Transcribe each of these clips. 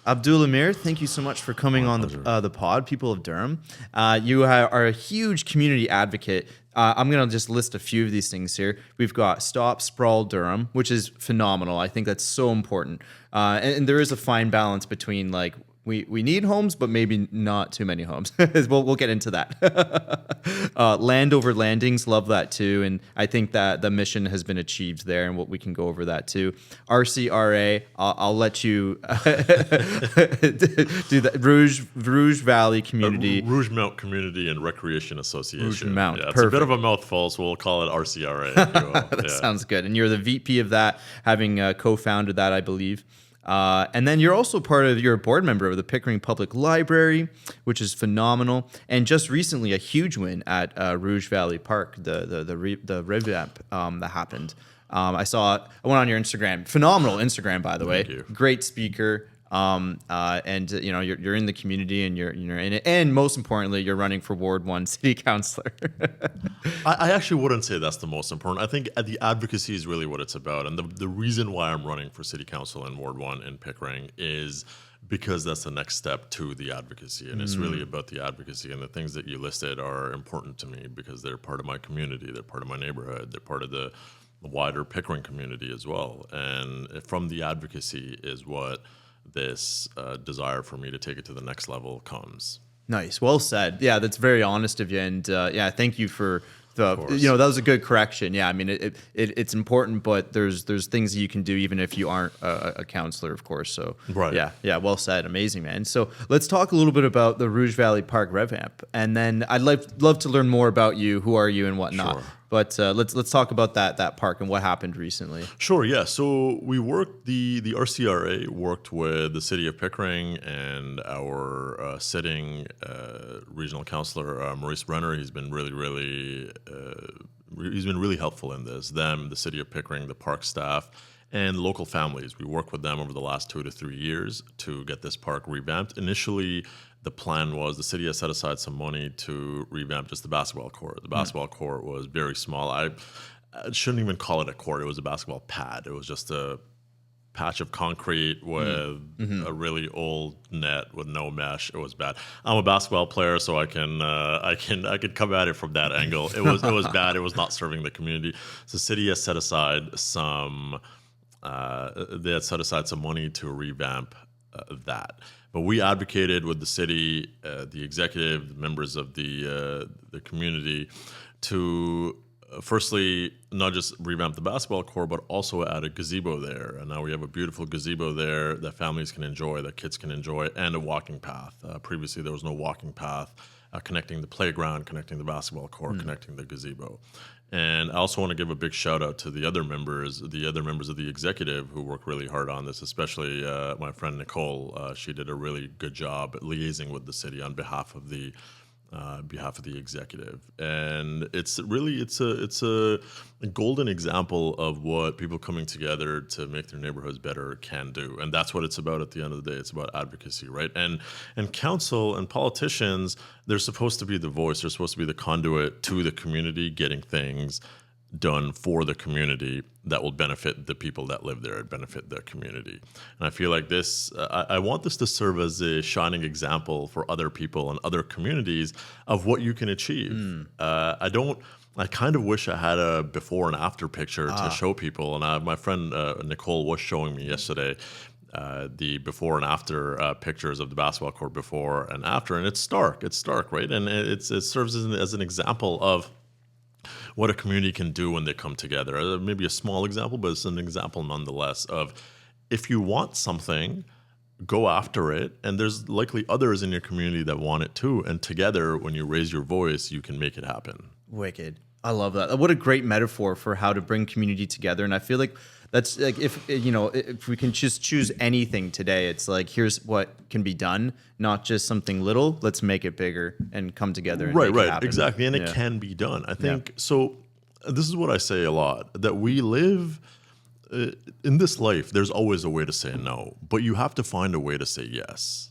Abdullah Mir, thank you so much for coming on the pod, People of Durham. You are a huge community advocate. I'm going to just list a few of these things here. We've got Stop Sprawl Durham, which is phenomenal. I think that's so important. And there is a fine balance between like, we need homes, but maybe not too many homes. we'll get into that. Land over landings, love that too. And I think that the mission has been achieved there, and what we can go over that too. RCRA, I'll let you do that. Rouge Valley Community. Rougemount Community and Recreation Association. Rougemount, yeah, it's perfect. a bit of a mouthful, so we'll call it RCRA. If you will. That sounds good. And you're the VP of that, having co-founded that, I believe. And then you're also you're a board member of the Pickering Public Library, which is phenomenal. And just recently, a huge win at Rouge Valley Park, the revamp that happened. I went on your Instagram, phenomenal Instagram, by the way. Thank you. Great speaker. And you know, you're in the community, and you're in it, and most importantly, you're running for Ward One City Councillor. I actually wouldn't say that's the most important. I think the advocacy is really what it's about, and the reason why I'm running for City Council in Ward One in Pickering is because that's the next step to the advocacy, and it's really about the advocacy, and the things that you listed are important to me because they're part of my community, they're part of my neighborhood, they're part of the wider Pickering community as well, and from the advocacy is what this desire for me to take it to the next level comes. Nice. Well said. Yeah, that's very honest of you. And yeah, thank you for that was a good correction. Yeah, I mean, it's important, but there's things that you can do even if you aren't a counselor, of course. So right. Yeah, well said. Amazing, man. So let's talk a little bit about the Rouge Valley Park revamp, and then I'd love to learn more about you. Who are you and whatnot? Sure. But let's talk about that park and what happened recently. Sure, yeah. So we worked, the RCRA worked with the City of Pickering and our sitting Regional Councillor Maurice Brener. He's been really helpful in this. Them, the City of Pickering, the park staff, and local families. We worked with them over the last 2 to 3 years to get this park revamped. Initially, the plan was the city has set aside some money to revamp just the basketball court. The basketball court was very small. I shouldn't even call it a court. It was a basketball pad. It was just a patch of concrete with a really old net with no mesh. It was bad. I'm a basketball player, so I can come at it from that angle. It was bad. It was not serving the community. So the city has set aside some money to revamp that. But we advocated with the city, the executive, the members of the community, to firstly not just revamp the basketball court, but also add a gazebo there. And now we have a beautiful gazebo there that families can enjoy, that kids can enjoy, and a walking path. Previously, there was no walking path connecting the playground, connecting the basketball court, connecting the gazebo. And I also want to give a big shout out to the other members of the executive who worked really hard on this, especially my friend Nicole. She did a really good job at liaising with the city on behalf of the executive. And it's a golden example of what people coming together to make their neighborhoods better can do. And that's what it's about at the end of the day. It's about advocacy, right? And council and politicians, they're supposed to be the voice. They're supposed to be the conduit to the community, getting things done for the community that will benefit the people that live there and benefit the community. And I feel like this, I want this to serve as a shining example for other people and other communities of what you can achieve. I kind of wish I had a before and after picture to show people. And my friend Nicole was showing me yesterday the before and after pictures of the basketball court before and after. And it's stark, right? And it serves as an example of what a community can do when they come together. Maybe a small example, but it's an example nonetheless of if you want something, go after it. And there's likely others in your community that want it too. And together, when you raise your voice, you can make it happen. Wicked. I love that. What a great metaphor for how to bring community together. And I feel like that's like if we can just choose anything today, it's like here's what can be done, not just something little. Let's make it bigger and come together. And make it happen. Exactly, and it can be done. I think so. This is what I say a lot: that we live in this life. There's always a way to say no, but you have to find a way to say yes.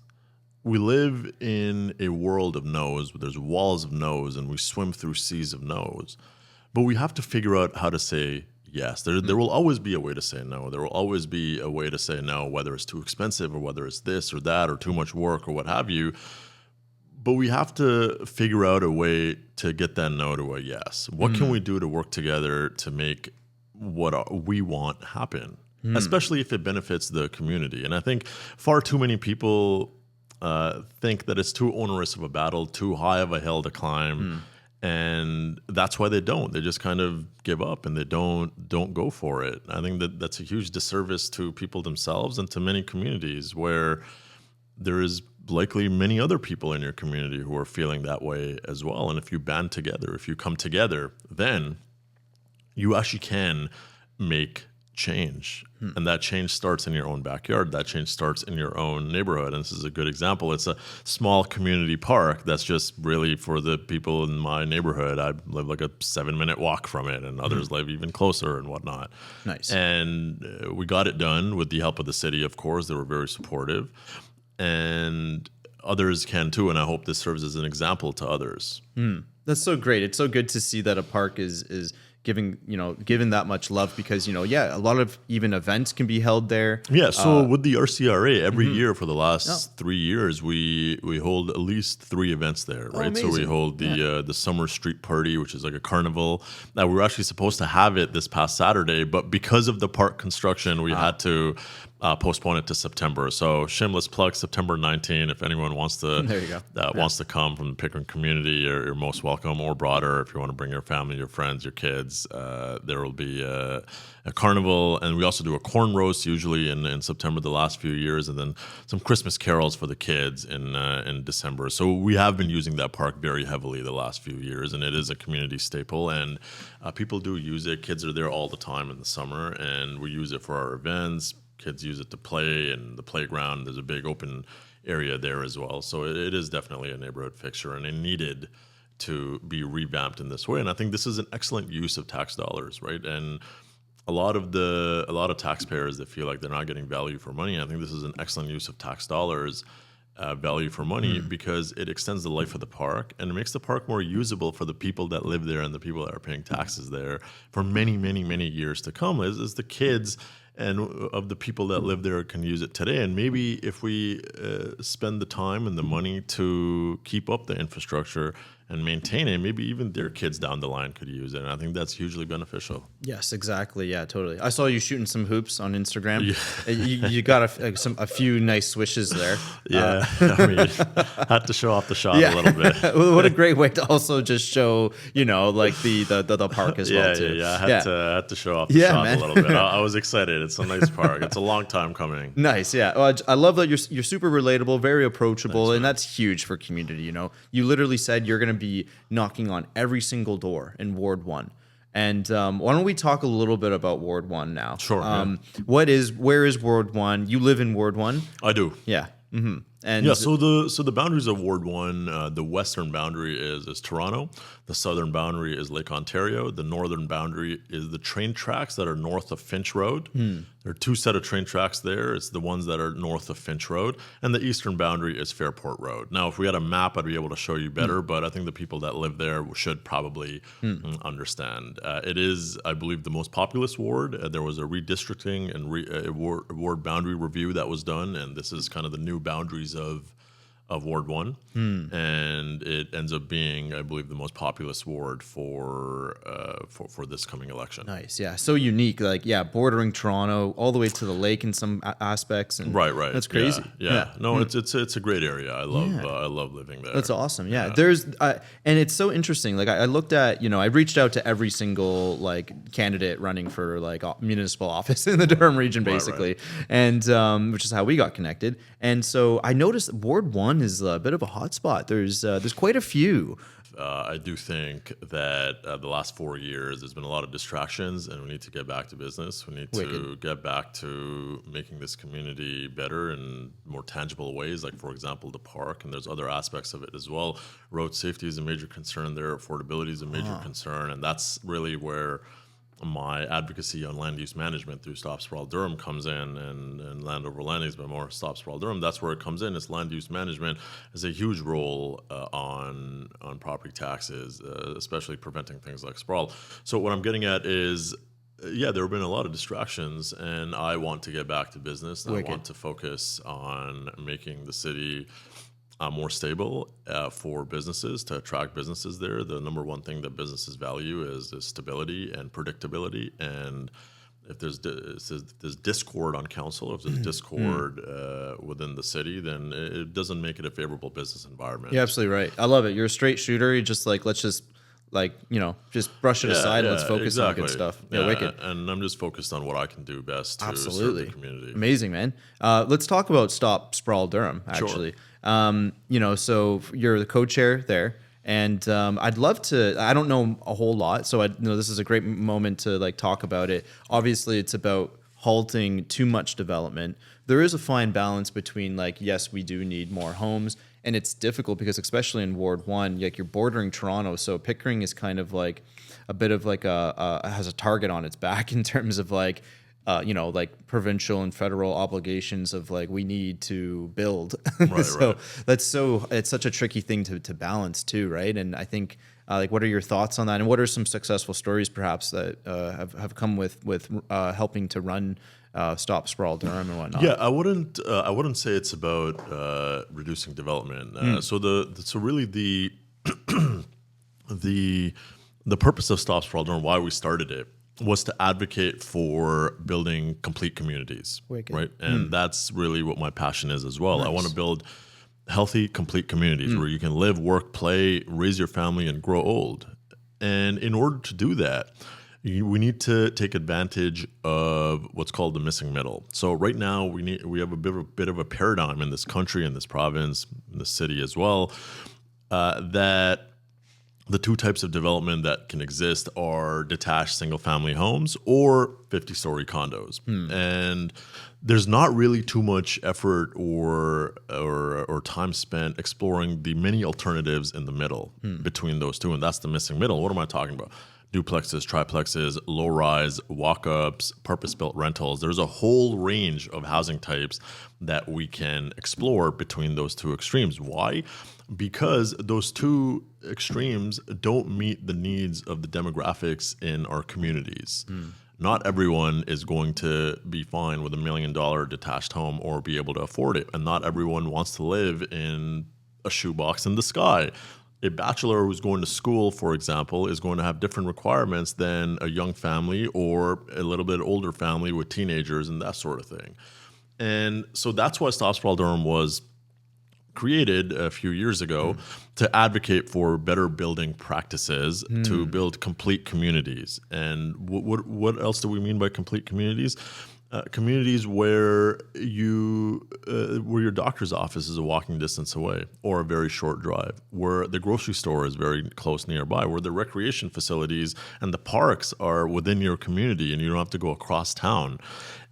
We live in a world of no's. There's walls of no's, and we swim through seas of no's. But we have to figure out how to say yes. There will always be a way to say no. There will always be a way to say no, whether it's too expensive or whether it's this or that or too much work or what have you. But we have to figure out a way to get that no to a yes. What can we do to work together to make what we want happen, especially if it benefits the community? And I think far too many people think that it's too onerous of a battle, too high of a hill to climb. And that's why they don't. They just kind of give up and they don't go for it. I think that's a huge disservice to people themselves and to many communities where there is likely many other people in your community who are feeling that way as well. And if you band together, if you come together, then you actually can make change. And that change starts in your own backyard. That change starts in your own neighborhood. And this is a good example. It's a small community park that's just really for the people in my neighborhood. I live like a 7-minute walk from it, and others live even closer and whatnot. Nice. And we got it done with the help of the city, of course. They were very supportive. And others can too. And I hope this serves as an example to others. That's so great. It's so good to see that a park is given that much love, because, a lot of even events can be held there. Yeah. So with the RCRA, every year for the last 3 years, we hold at least 3 events there, right? Amazing. So we hold the summer street party, which is like a carnival. Now, we were actually supposed to have it this past Saturday, but because of the park construction, we had to postpone it to September. So shameless plug, September 19. If anyone wants to, there you go. Wants to come from the Pickering community, you're most welcome, or broader. If you want to bring your family, your friends, your kids, there will be a carnival, and we also do a corn roast usually in September the last few years, and then some Christmas carols for the kids in December. So we have been using that park very heavily the last few years, and it is a community staple, and people do use it. Kids are there all the time in the summer, and we use it for our events. Kids use it to play, and the playground, there's a big open area there as well. So it is definitely a neighborhood fixture, and it needed to be revamped in this way. And I think this is an excellent use of tax dollars, right? And a lot of taxpayers that feel like they're not getting value for money, I think this is an excellent use of tax dollars, value for money, because it extends the life of the park and it makes the park more usable for the people that live there and the people that are paying taxes there for many, many, many years to come. As the kids and of the people that live there can use it today. And maybe if we spend the time and the money to keep up the infrastructure and maintain it, maybe even their kids down the line could use it. And I think that's hugely beneficial. Yes, exactly. Yeah, totally. I saw you shooting some hoops on Instagram. Yeah. You got a few nice swishes there. Yeah, I mean, had to show off the shot a little bit. What a great way to also just show, like the park as well too. Yeah. I had to show off the shot a little bit. I was excited. It's a nice park. It's a long time coming. Nice. Yeah. Well, I love that you're super relatable, very approachable, and that's huge for community. You literally said you're going to be knocking on every single door in Ward 1. And why don't we talk a little bit about Ward 1 now? Sure. Where is Ward 1? You live in Ward 1? I do. Yeah. Mm-hmm. And so the boundaries of Ward 1, the western boundary is Toronto, the southern boundary is Lake Ontario, the northern boundary is the train tracks that are north of Finch Road. There are 2 set of train tracks there. It's the ones that are north of Finch Road, and the eastern boundary is Fairport Road. Now, if we had a map, I'd be able to show you better, but I think the people that live there should probably understand. It is, I believe, the most populous ward. There was a redistricting and ward boundary review that was done, and this is kind of the new boundaries of Ward 1, and it ends up being, I believe, the most populous ward for this coming election. Nice, yeah, so unique, bordering Toronto all the way to the lake in some aspects, and right, that's crazy. Yeah. No, it's a great area. I love living there. That's awesome. Yeah, there's and it's so interesting. I looked at, I reached out to every single candidate running for municipal office in the Durham region, basically, and which is how we got connected. And so I noticed Ward 1 is a bit of a hotspot. There's quite a few. I do think that the last 4 years there's been a lot of distractions, and we need to get back to business. We need to get back to making this community better in more tangible ways, like, for example, the park, and there's other aspects of it as well. Road safety is a major concern there. Affordability is a major concern, and that's really where my advocacy on land use management through Stop Sprawl Durham comes in, and Land Over Landings, but more Stop Sprawl Durham. That's where it comes in. It's land use management has a huge role on property taxes, especially preventing things like sprawl. So what I'm getting at is Yeah, there have been a lot of distractions, and I want to get back to business. And I Wicked. want to focus on making the city more stable for businesses, to attract businesses there. The number one thing that businesses value is stability and predictability. And if there's discord on council, if there's discord within the city, then it doesn't make it a favorable business environment. You're absolutely right. I love it. You're a straight shooter. You're just like, let's just just brush it aside. Let's focus on good stuff. Yeah, wicked. And I'm just focused on what I can do best to Absolutely. serve the community. Amazing, man. Let's talk about Stop Sprawl Durham, actually. So you're the co-chair there. And I'd love to, I don't know a whole lot, so this is a great moment to like talk about it. Obviously, it's about halting too much development. There is a fine balance between like, yes, we do need more homes. And it's difficult because especially in Ward 1, like you're bordering Toronto. So Pickering is kind of like a bit of like has a target on its back in terms of like, like provincial and federal obligations of like, we need to build. Right. It's such a tricky thing to balance too. Right. And I think what are your thoughts on that? And what are some successful stories perhaps that have come with helping to run Stop Sprawl Durham and whatnot? Yeah, I wouldn't say it's about reducing development. So really the the purpose of Stop Sprawl Durham, why we started it, was to advocate for building complete communities, Wicked. right? And that's really what my passion is as well. Nice. I want to build healthy, complete communities where you can live, work, play, raise your family, and grow old. And in order to do that, we need to take advantage of what's called the missing middle. So right now we have a bit of a paradigm in this country, in this province, in the city as well, that the two types of development that can exist are detached single-family homes or 50-story condos. And there's not really too much effort or time spent exploring the many alternatives in the middle between those two, and that's the missing middle. What am I talking about? Duplexes, triplexes, low-rise, walk-ups, purpose-built rentals. There's a whole range of housing types that we can explore between those two extremes. Why? Because those two extremes don't meet the needs of the demographics in our communities. Not everyone is going to be fine with $1 million detached home or be able to afford it. And not everyone wants to live in a shoebox in the sky. A bachelor who's going to school, for example, is going to have different requirements than a young family or a little bit older family with teenagers and that sort of thing. And so that's why Stop Sprawl Durham was created a few years ago to advocate for better building practices to build complete communities. And what else do we mean by complete communities? Communities where your doctor's office is a walking distance away or a very short drive, where the grocery store is very close nearby, where the recreation facilities and the parks are within your community and you don't have to go across town.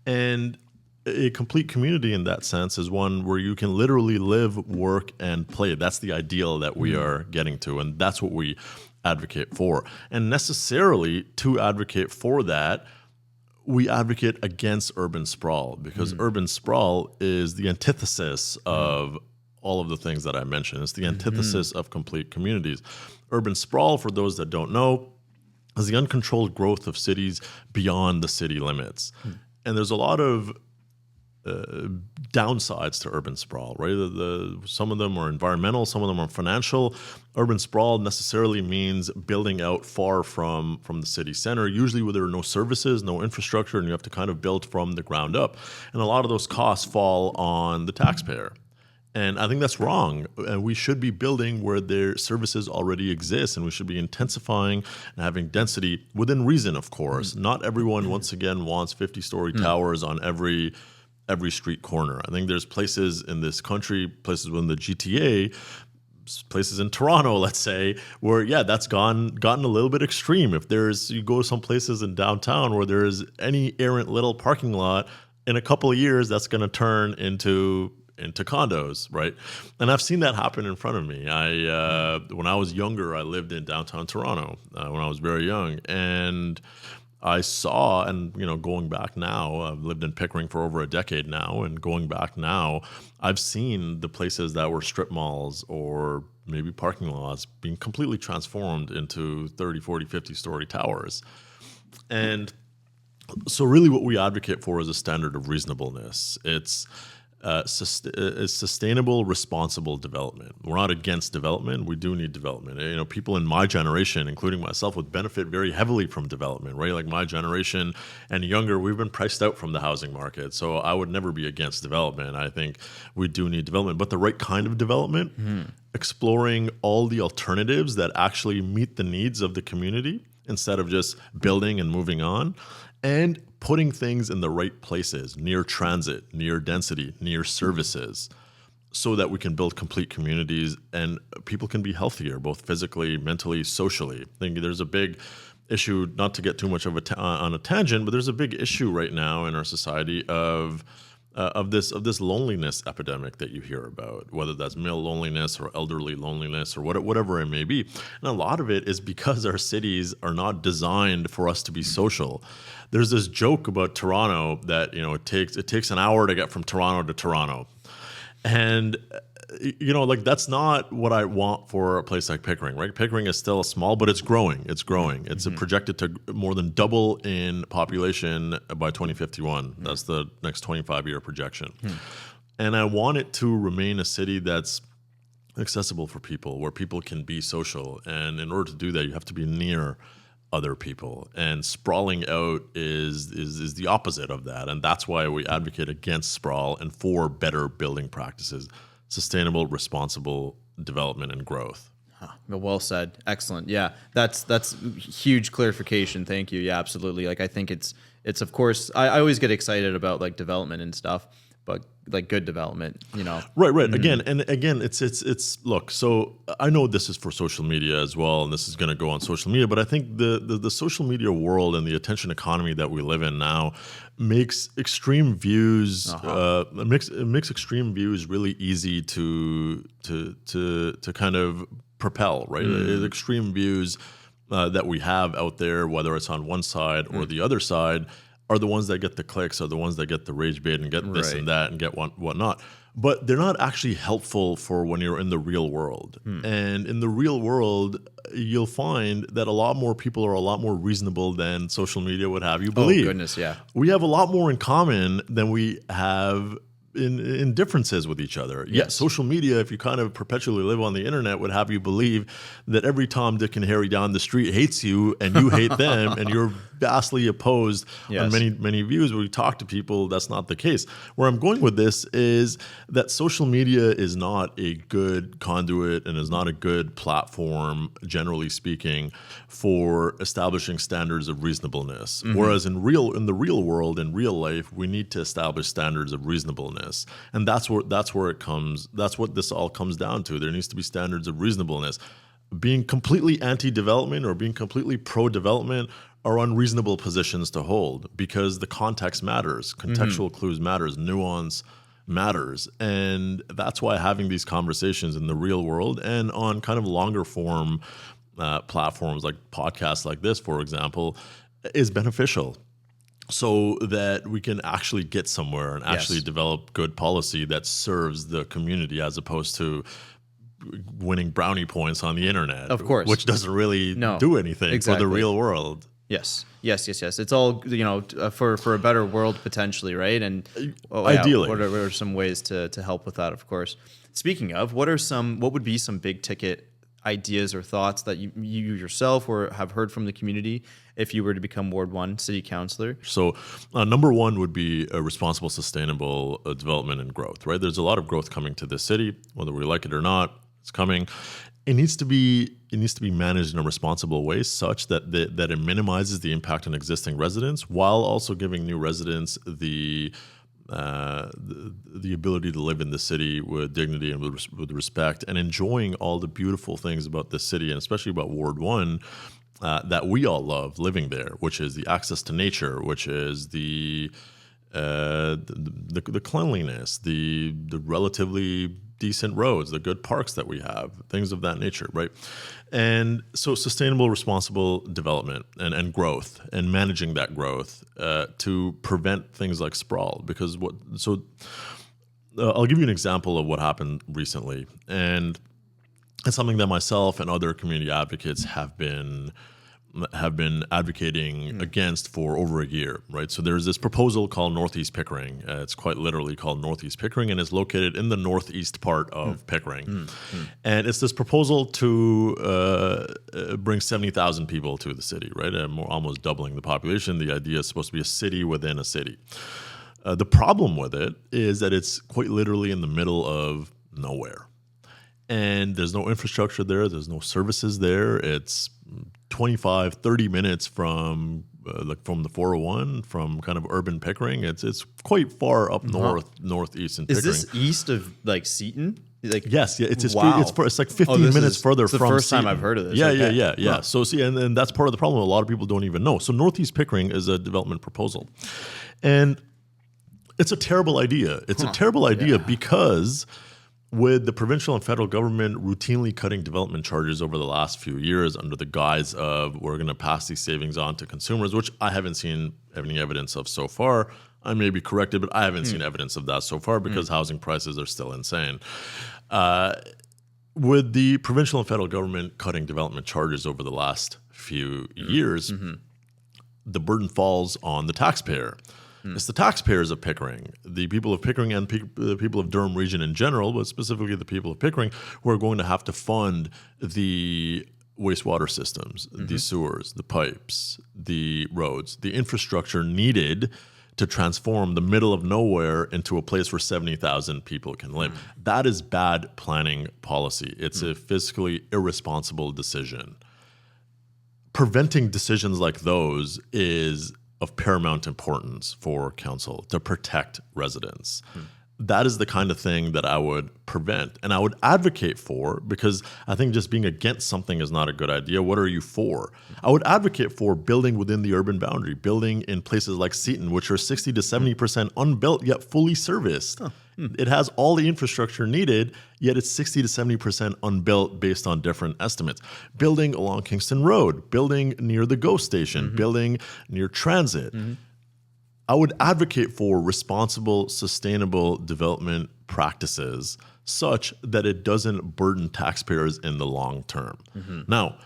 And a complete community in that sense is one where you can literally live, work, and play. That's the ideal that we are getting to, and that's what we advocate for. And necessarily to advocate for that, we advocate against urban sprawl, because urban sprawl is the antithesis of all of the things that I mentioned. It's the antithesis of complete communities. Urban sprawl, for those that don't know, is the uncontrolled growth of cities beyond the city limits. And there's a lot of downsides to urban sprawl, right? Some of them are environmental, some of them are financial. Urban sprawl necessarily means building out far from the city center, usually where there are no services, no infrastructure, and you have to kind of build from the ground up. And a lot of those costs fall on the taxpayer. And I think that's wrong. And we should be building where their services already exist, and we should be intensifying and having density within reason, of course. Not everyone, once again, wants 50-story towers on every street corner. I think there's places in this country, places within the GTA, places in Toronto, let's say, where that's gotten a little bit extreme. If you go some places in downtown where there's any errant little parking lot, in a couple of years that's going to turn into condos, right? And I've seen that happen in front of me. When I was younger, I lived in downtown Toronto when I was very young, and I saw, and going back now, I've lived in Pickering for over a decade now, and going back now, I've seen the places that were strip malls or maybe parking lots being completely transformed into 30, 40, 50-story towers. And So really what we advocate for is a standard of reasonableness. It's sustainable, responsible development. We're not against development. We do need development. You know, people in my generation, including myself, would benefit very heavily from development, right? Like my generation and younger, we've been priced out from the housing market. So I would never be against development. I think we do need development, but the right kind of development, exploring all the alternatives that actually meet the needs of the community instead of just building and moving on. And putting things in the right places, near transit, near density, near services, so that we can build complete communities and people can be healthier, both physically, mentally, socially. I think there's a big issue, not to get too much of on a tangent, but there's a big issue right now in our society of this loneliness epidemic that you hear about, whether that's male loneliness or elderly loneliness or whatever it may be. And a lot of it is because our cities are not designed for us to be social. There's this joke about Toronto that, you know, it takes an hour to get from Toronto to Toronto. And you know, like that's not what I want for a place like Pickering, right? Pickering is still small, but it's growing. It's growing. It's projected to more than double in population by 2051. That's the next 25-year projection. And I want it to remain a city that's accessible for people, where people can be social. And in order to do that, you have to be near other people. And sprawling out is the opposite of that. And that's why we advocate against sprawl and for better building practices. Sustainable, responsible development and growth. Well said. Excellent. Yeah, that's huge clarification. Thank you. Yeah, absolutely. Like I think it's of course I always get excited about like development and stuff, but like good development, you know. Right. Again, it's look. So I know this is for social media as well, and this is going to go on social media. But I think the social media world and the attention economy that we live in now makes extreme views makes extreme views really easy to kind of propel. Right, extreme views that we have out there, whether it's on one side or the other side, are the ones that get the clicks, are the ones that get the rage bait and get this and that and get whatnot. But they're not actually helpful for when you're in the real world. And in the real world, you'll find that a lot more people are a lot more reasonable than social media would have you believe. Oh, goodness, yeah. We have a lot more in common than we have in differences with each other. Yes. Yet social media, if you kind of perpetually live on the internet, would have you believe that every Tom, Dick, and Harry down the street hates you and you hate them and you're vastly opposed on many views. When we talk to people, that's not the case. Where I'm going with this is that social media is not a good conduit and is not a good platform, generally speaking, for establishing standards of reasonableness. Whereas in the real world, in real life, we need to establish standards of reasonableness. And that's what this all comes down to. There needs to be standards of reasonableness. Being completely anti-development or being completely pro-development are unreasonable positions to hold because the context matters, contextual clues matters, nuance matters. And that's why having these conversations in the real world and on kind of longer form platforms like podcasts like this, for example, is beneficial. So that we can actually get somewhere and actually develop good policy that serves the community as opposed to winning brownie points on the internet. Of course. Which doesn't really do anything for the real world. Yes. It's all, you know, for a better world potentially, right? And ideally, what are some ways to help with that? Of course. Speaking of, what would be some big ticket ideas or thoughts that you yourself or have heard from the community if you were to become Ward One City Councillor? So, number one would be a responsible, sustainable development and growth. Right, there's a lot of growth coming to this city, whether we like it or not. It's coming. It needs to be managed in a responsible way, such that it minimizes the impact on existing residents, while also giving new residents the ability to live in the city with dignity and with respect, and enjoying all the beautiful things about this city, and especially about Ward One, that we all love living there, which is the access to nature, which is the cleanliness, the relatively decent roads, the good parks that we have, things of that nature, right? And so sustainable, responsible development and growth and managing that growth to prevent things like sprawl. Because I'll give you an example of what happened recently. And it's something that myself and other community advocates have been have been advocating against for over a year, right? So there's this proposal called Northeast Pickering. It's quite literally called Northeast Pickering, and it's located in the northeast part of Pickering. And it's this proposal to bring 70,000 people to the city, right? And almost doubling the population. The idea is supposed to be a city within a city. The problem with it is that it's quite literally in the middle of nowhere. And there's no infrastructure there. There's no services there. It's 25, 30 minutes from the 401, from kind of urban Pickering. It's quite far up northeast in Pickering. Is this east of like Seaton? Like, yes, yeah, it's wow. it's like 15 minutes further from. It's the first Seaton. time I've heard of this. Yeah, Okay. yeah. Huh. So see, and that's part of the problem. A lot of people don't even know. So Northeast Pickering is a development proposal, and it's a terrible idea. It's a terrible idea because with the provincial and federal government routinely cutting development charges over the last few years under the guise of we're going to pass these savings on to consumers, which I haven't seen any evidence of so far. I may be corrected, but I haven't seen evidence of that so far because housing prices are still insane. With the provincial and federal government cutting development charges over the last few years, the burden falls on the taxpayer. It's the taxpayers of Pickering, the people of Pickering and the people of Durham region in general, but specifically the people of Pickering, who are going to have to fund the wastewater systems, the sewers, the pipes, the roads, the infrastructure needed to transform the middle of nowhere into a place where 70,000 people can live. That is bad planning policy. It's a fiscally irresponsible decision. Preventing decisions like those is of paramount importance for council to protect residents. That is the kind of thing that I would prevent and I would advocate for, because I think just being against something is not a good idea. What are you for? I would advocate for building within the urban boundary, building in places like Seaton, which are 60 to 70% unbuilt yet fully serviced. It has all the infrastructure needed, yet it's 60 to 70% unbuilt based on different estimates. Building along Kingston Road, building near the GO station, building near transit. I would advocate for responsible, sustainable development practices such that it doesn't burden taxpayers in the long term. Now,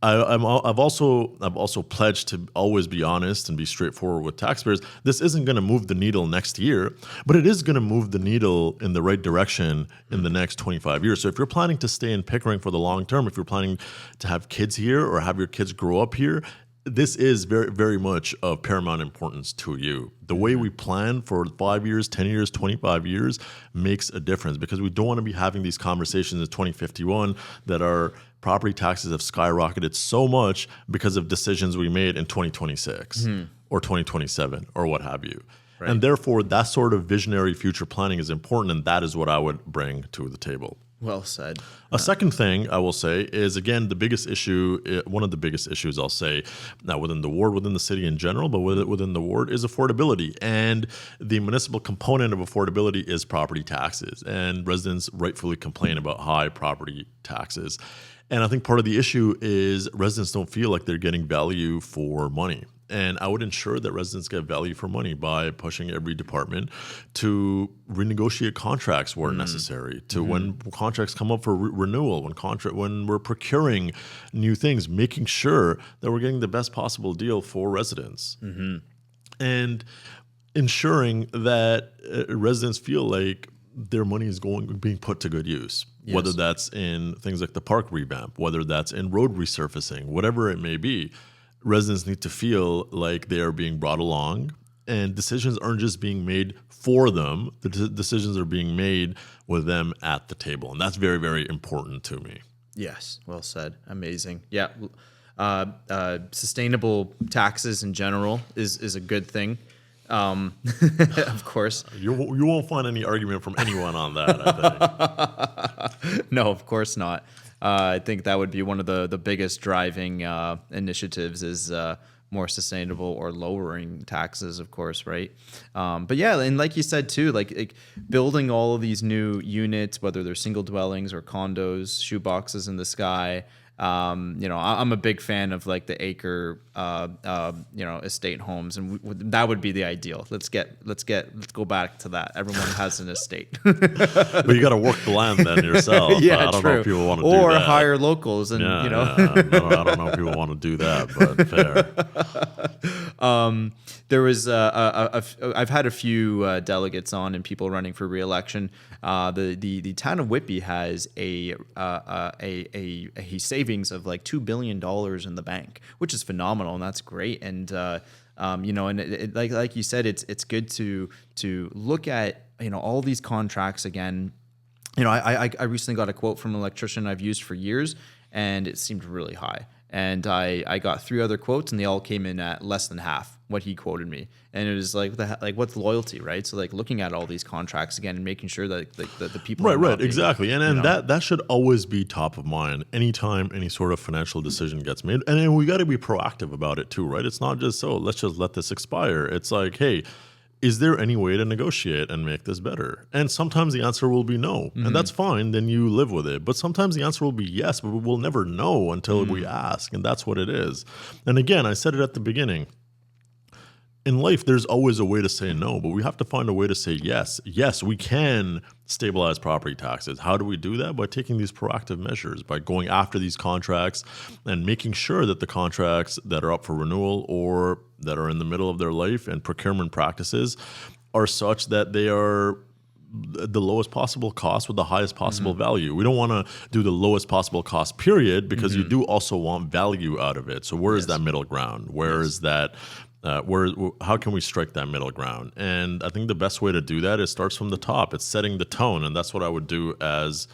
I've also pledged to always be honest and be straightforward with taxpayers. This isn't going to move the needle next year, but it is going to move the needle in the right direction in the next 25 years. So if you're planning to stay in Pickering for the long term, if you're planning to have kids here or have your kids grow up here, this is very, very much of paramount importance to you. The way we plan for 5 years, 10 years, 25 years makes a difference, because we don't want to be having these conversations in 2051 that our property taxes have skyrocketed so much because of decisions we made in 2026 or 2027 or what have you. Right. And therefore, that sort of visionary future planning is important, and that is what I would bring to the table. Well said. A second thing I will say is, again, the biggest issue, one of the biggest issues I'll say, not within the ward, within the city in general, but within the ward, is affordability. And the municipal component of affordability is property taxes. And residents rightfully complain about high property taxes. And I think part of the issue is residents don't feel like they're getting value for money. And I would ensure that residents get value for money by pushing every department to renegotiate contracts where necessary, to when contracts come up for renewal, when we're procuring new things, making sure that we're getting the best possible deal for residents. And ensuring that residents feel like their money is being put to good use, whether that's in things like the park revamp, whether that's in road resurfacing, whatever it may be. Residents need to feel like they are being brought along, and decisions aren't just being made for them. The decisions are being made with them at the table. And that's very, very important to me. Yes. Well said. Amazing. Yeah. Sustainable taxes in general is a good thing. Of course. You won't find any argument from anyone on that, I think. No, of course not. I think that would be one of the biggest driving initiatives is more sustainable or lowering taxes, of course, right? But yeah, and like you said too, like building all of these new units, whether they're single dwellings or condos, shoeboxes in the sky, I'm a big fan of like the acre, estate homes, and that would be the ideal. Let's go back to that. Everyone has an estate. But you got to work the land then yourself. Yeah, I don't true. know if people want to do or that. hire locals, and Yeah, I don't know if people want to do that, but fair. There was I've had a few delegates on and people running for re-election. The town of Whitby has a savings of like $2 billion in the bank, which is phenomenal, and that's great. And like you said, it's good to look at all these contracts again. I recently got a quote from an electrician I've used for years, and it seemed really high. And I got 3 other quotes, and they all came in at less than half what he quoted me. And it was like, what's loyalty, right? So like looking at all these contracts again and making sure that the people right, exactly, and that should always be top of mind anytime any sort of financial decision gets made. And then we got to be proactive about it too, right? It's not just let's just let this expire. It's like, hey, is there any way to negotiate and make this better? And sometimes the answer will be no, and that's fine. Then you live with it. But sometimes the answer will be yes, but we'll never know until we ask, and that's what it is. And again, I said it at the beginning. In life, there's always a way to say no, but we have to find a way to say yes. Yes, we can stabilize property taxes. How do we do that? By taking these proactive measures, by going after these contracts and making sure that the contracts that are up for renewal or that are in the middle of their life and procurement practices are such that they are the lowest possible cost with the highest possible value. We don't want to do the lowest possible cost, period, because you do also want value out of it. So where is that middle ground? Where is that? How can we strike that middle ground? And I think the best way to do that is starts from the top. It's setting the tone, and that's what I would do as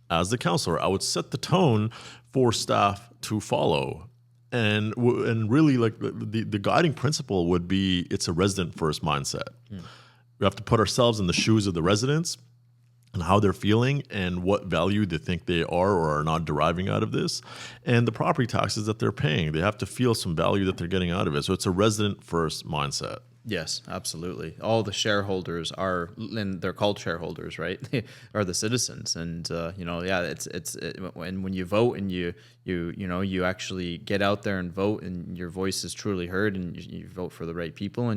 the councillor. I would set the tone for staff to follow, and really like the guiding principle would be it's a resident first mindset. We have to put ourselves in the shoes of the residents and how they're feeling and what value they think they are or are not deriving out of this, and the property taxes that they're paying. They have to feel some value that they're getting out of it. So it's a resident first mindset. Yes, absolutely. All the shareholders are, and they're called shareholders, right? They are the citizens, and when you vote and you actually get out there and vote, and your voice is truly heard, and you vote for the right people,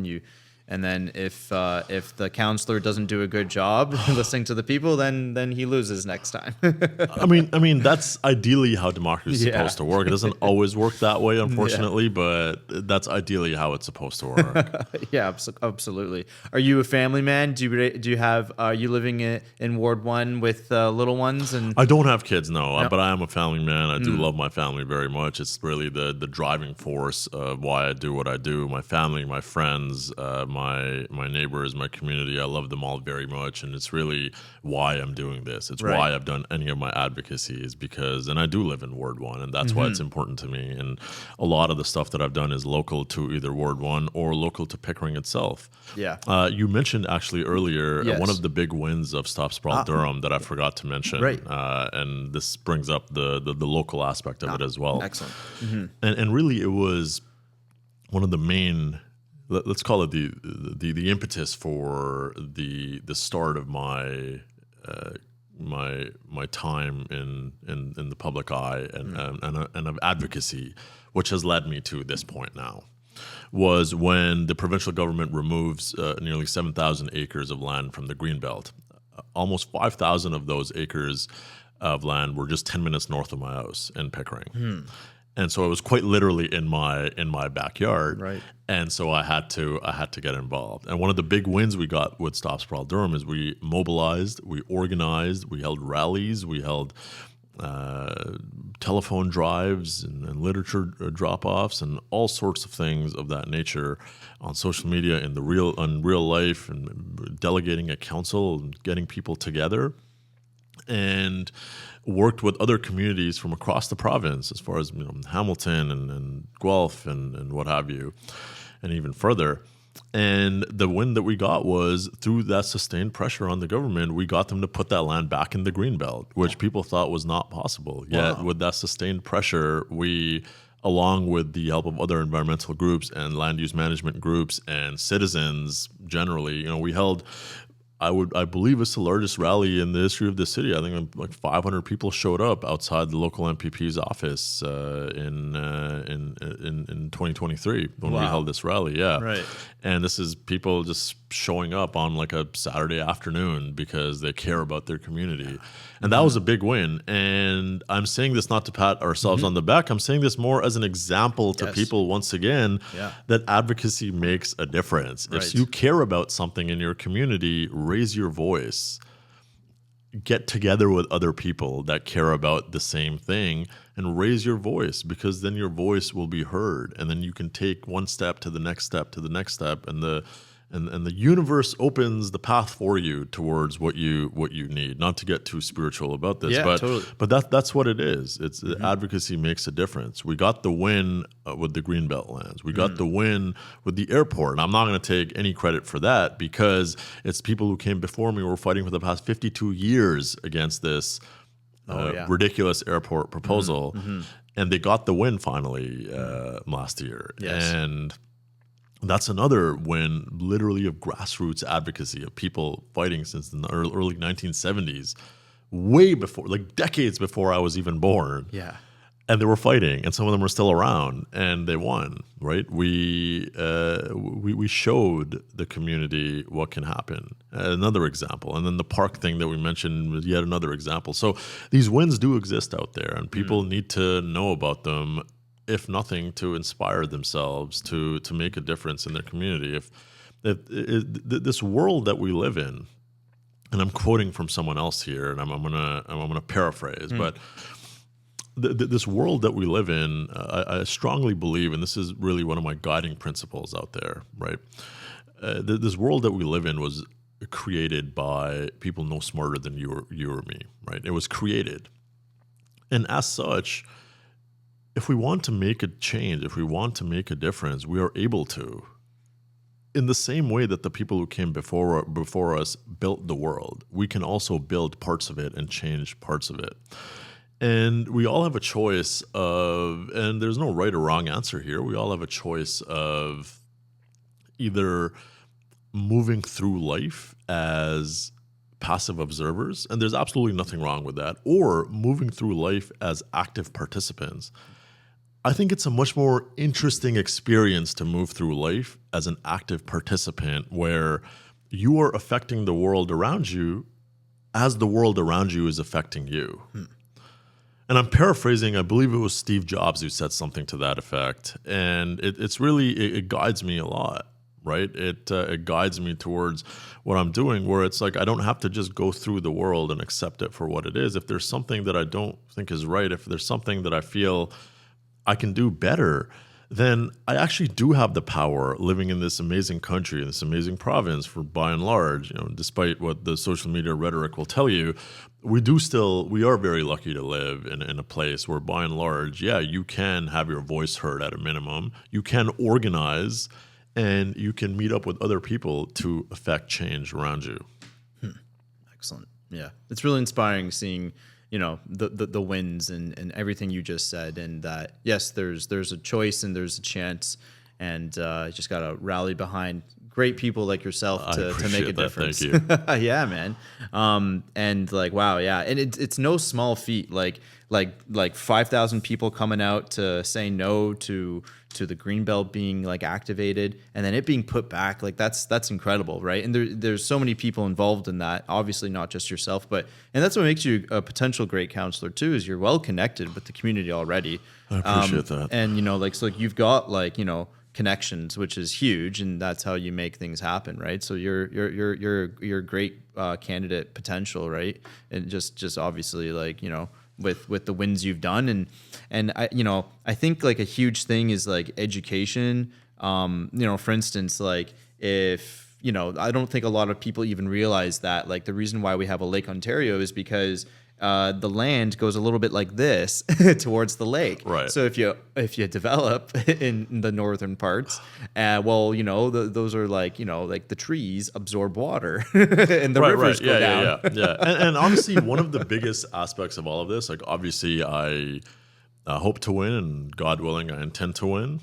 and then if the councillor doesn't do a good job listening to the people, then he loses next time. I mean that's ideally how democracy is supposed to work. It doesn't always work that way, unfortunately, but that's ideally how it's supposed to work. Yeah, absolutely. Are you a family man? Do you have? Are you living in Ward 1 with little ones? And I don't have kids, no. But I am a family man. I do love my family very much. It's really the driving force of why I do what I do. My family, my friends, my neighbors, my community, I love them all very much, and it's really why I'm doing this. It's why I've done any of my advocacy, is because, and I do live in Ward 1, and that's why it's important to me. And a lot of the stuff that I've done is local to either Ward 1 or local to Pickering itself. Yeah. You mentioned actually earlier one of the big wins of Stop Sprawl Durham that I forgot to mention. Right. And this brings up the local aspect of it as well. Excellent. And really it was one of the main, let's call it the impetus for the start of my time in the public eye and of advocacy, which has led me to this point now, was when the provincial government removes nearly 7,000 acres of land from the Greenbelt. Almost 5,000 of those acres of land were just 10 minutes north of my house in Pickering. And so it was quite literally in my backyard. Right. And so I had to get involved. And one of the big wins we got with Stop Sprawl Durham is we mobilized, we organized, we held rallies, we held telephone drives and literature drop-offs and all sorts of things of that nature on social media, in real life, and delegating a council and getting people together, and worked with other communities from across the province, as far as Hamilton and Guelph and what have you, and even further. And the win that we got was through that sustained pressure on the government, we got them to put that land back in the Greenbelt, which people thought was not possible. Yet with that sustained pressure, we, along with the help of other environmental groups and land use management groups and citizens generally, we held, I believe it's the largest rally in the history of the city. I think like 500 people showed up outside the local MPP's office in 2023 when we held this rally. Yeah, Right. And this is people just showing up on like a Saturday afternoon because they care about their community, and that was a big win. And I'm saying this not to pat ourselves on the back. I'm saying this more as an example to people once again that advocacy makes a difference. Right. If you care about something in your community, raise your voice, get together with other people that care about the same thing and raise your voice, because then your voice will be heard, and then you can take one step to the next step to the next step, and the universe opens the path for you towards what you need. Not to get too spiritual about this, but that's what it is. It's advocacy makes a difference. We got the win with the Greenbelt lands. We got the win with the airport. And I'm not going to take any credit for that, because it's people who came before me who were fighting for the past 52 years against this ridiculous airport proposal, and they got the win finally last year. And that's another win, literally, of grassroots advocacy, of people fighting since the early 1970s, way before, like decades before I was even born. Yeah. And they were fighting, and some of them are still around, and they won, right? We showed the community what can happen. Another example. And then the park thing that we mentioned was yet another example. So these wins do exist out there, and people need to know about them, if nothing, to inspire themselves to make a difference in their community. If this world that we live in, and I'm quoting from someone else here, and I'm gonna paraphrase, but this world that we live in, I strongly believe, and this is really one of my guiding principles out there, right? This world that we live in was created by people no smarter than you or me, right? It was created, and as such, if we want to make a change, if we want to make a difference, we are able to. In the same way that the people who came before us built the world, we can also build parts of it and change parts of it. And we all have a choice of, and there's no right or wrong answer here, we all have a choice of either moving through life as passive observers, and there's absolutely nothing wrong with that, or moving through life as active participants. I think it's a much more interesting experience to move through life as an active participant, where you are affecting the world around you as the world around you is affecting you. And I'm paraphrasing, I believe it was Steve Jobs who said something to that effect. And it guides me a lot, right? It guides me towards what I'm doing, where it's like I don't have to just go through the world and accept it for what it is. If there's something that I don't think is right, if there's something that I feel I can do better, then I actually do have the power, living in this amazing country, in this amazing province, for by and large, despite what the social media rhetoric will tell you, we are very lucky to live in a place where by and large, you can have your voice heard at a minimum, you can organize, and you can meet up with other people to affect change around you. Excellent. Yeah. It's really inspiring seeing the wins and everything you just said, and that yes, there's a choice and there's a chance, and you just gotta rally behind great people like yourself to make a difference. Thank you. Yeah, man. And like, wow, yeah, and it's no small feat. Like 5,000 people coming out to say no to the Greenbelt being like activated, and then it being put back. Like that's incredible, right? And there's so many people involved in that. Obviously, not just yourself, and that's what makes you a potential great counselor too. Is you're well connected with the community already. I appreciate that. And so you've got connections, which is huge, and that's how you make things happen, right? So you're a great candidate potential, right? And just obviously with the wins you've done, and I think like a huge thing is like education. For instance, like if I don't think a lot of people even realize that like the reason why we have a Lake Ontario is because the land goes a little bit like this towards the lake. Right. So if you develop in the northern parts, those are like the trees absorb water and the rivers go down. Yeah. And honestly, one of the biggest aspects of all of this, like obviously I hope to win, and God willing, I intend to win.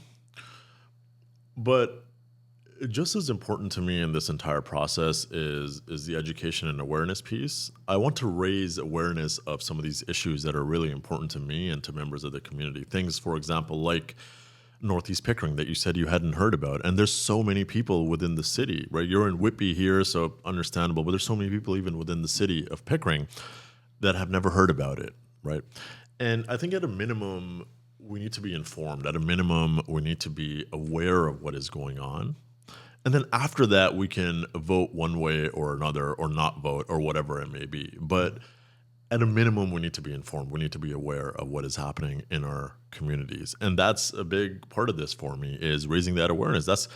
But just as important to me in this entire process is the education and awareness piece. I want to raise awareness of some of these issues that are really important to me and to members of the community. Things, for example, like Northeast Pickering that you said you hadn't heard about. And there's so many people within the city, right? You're in Whitby here, so understandable, but there's so many people even within the city of Pickering that have never heard about it, right? And I think at a minimum, we need to be informed. At a minimum, we need to be aware of what is going on. And then after that, we can vote one way or another, or not vote, or whatever it may be. But at a minimum, we need to be informed. We need to be aware of what is happening in our communities. And that's a big part of this for me, is raising that awareness. That's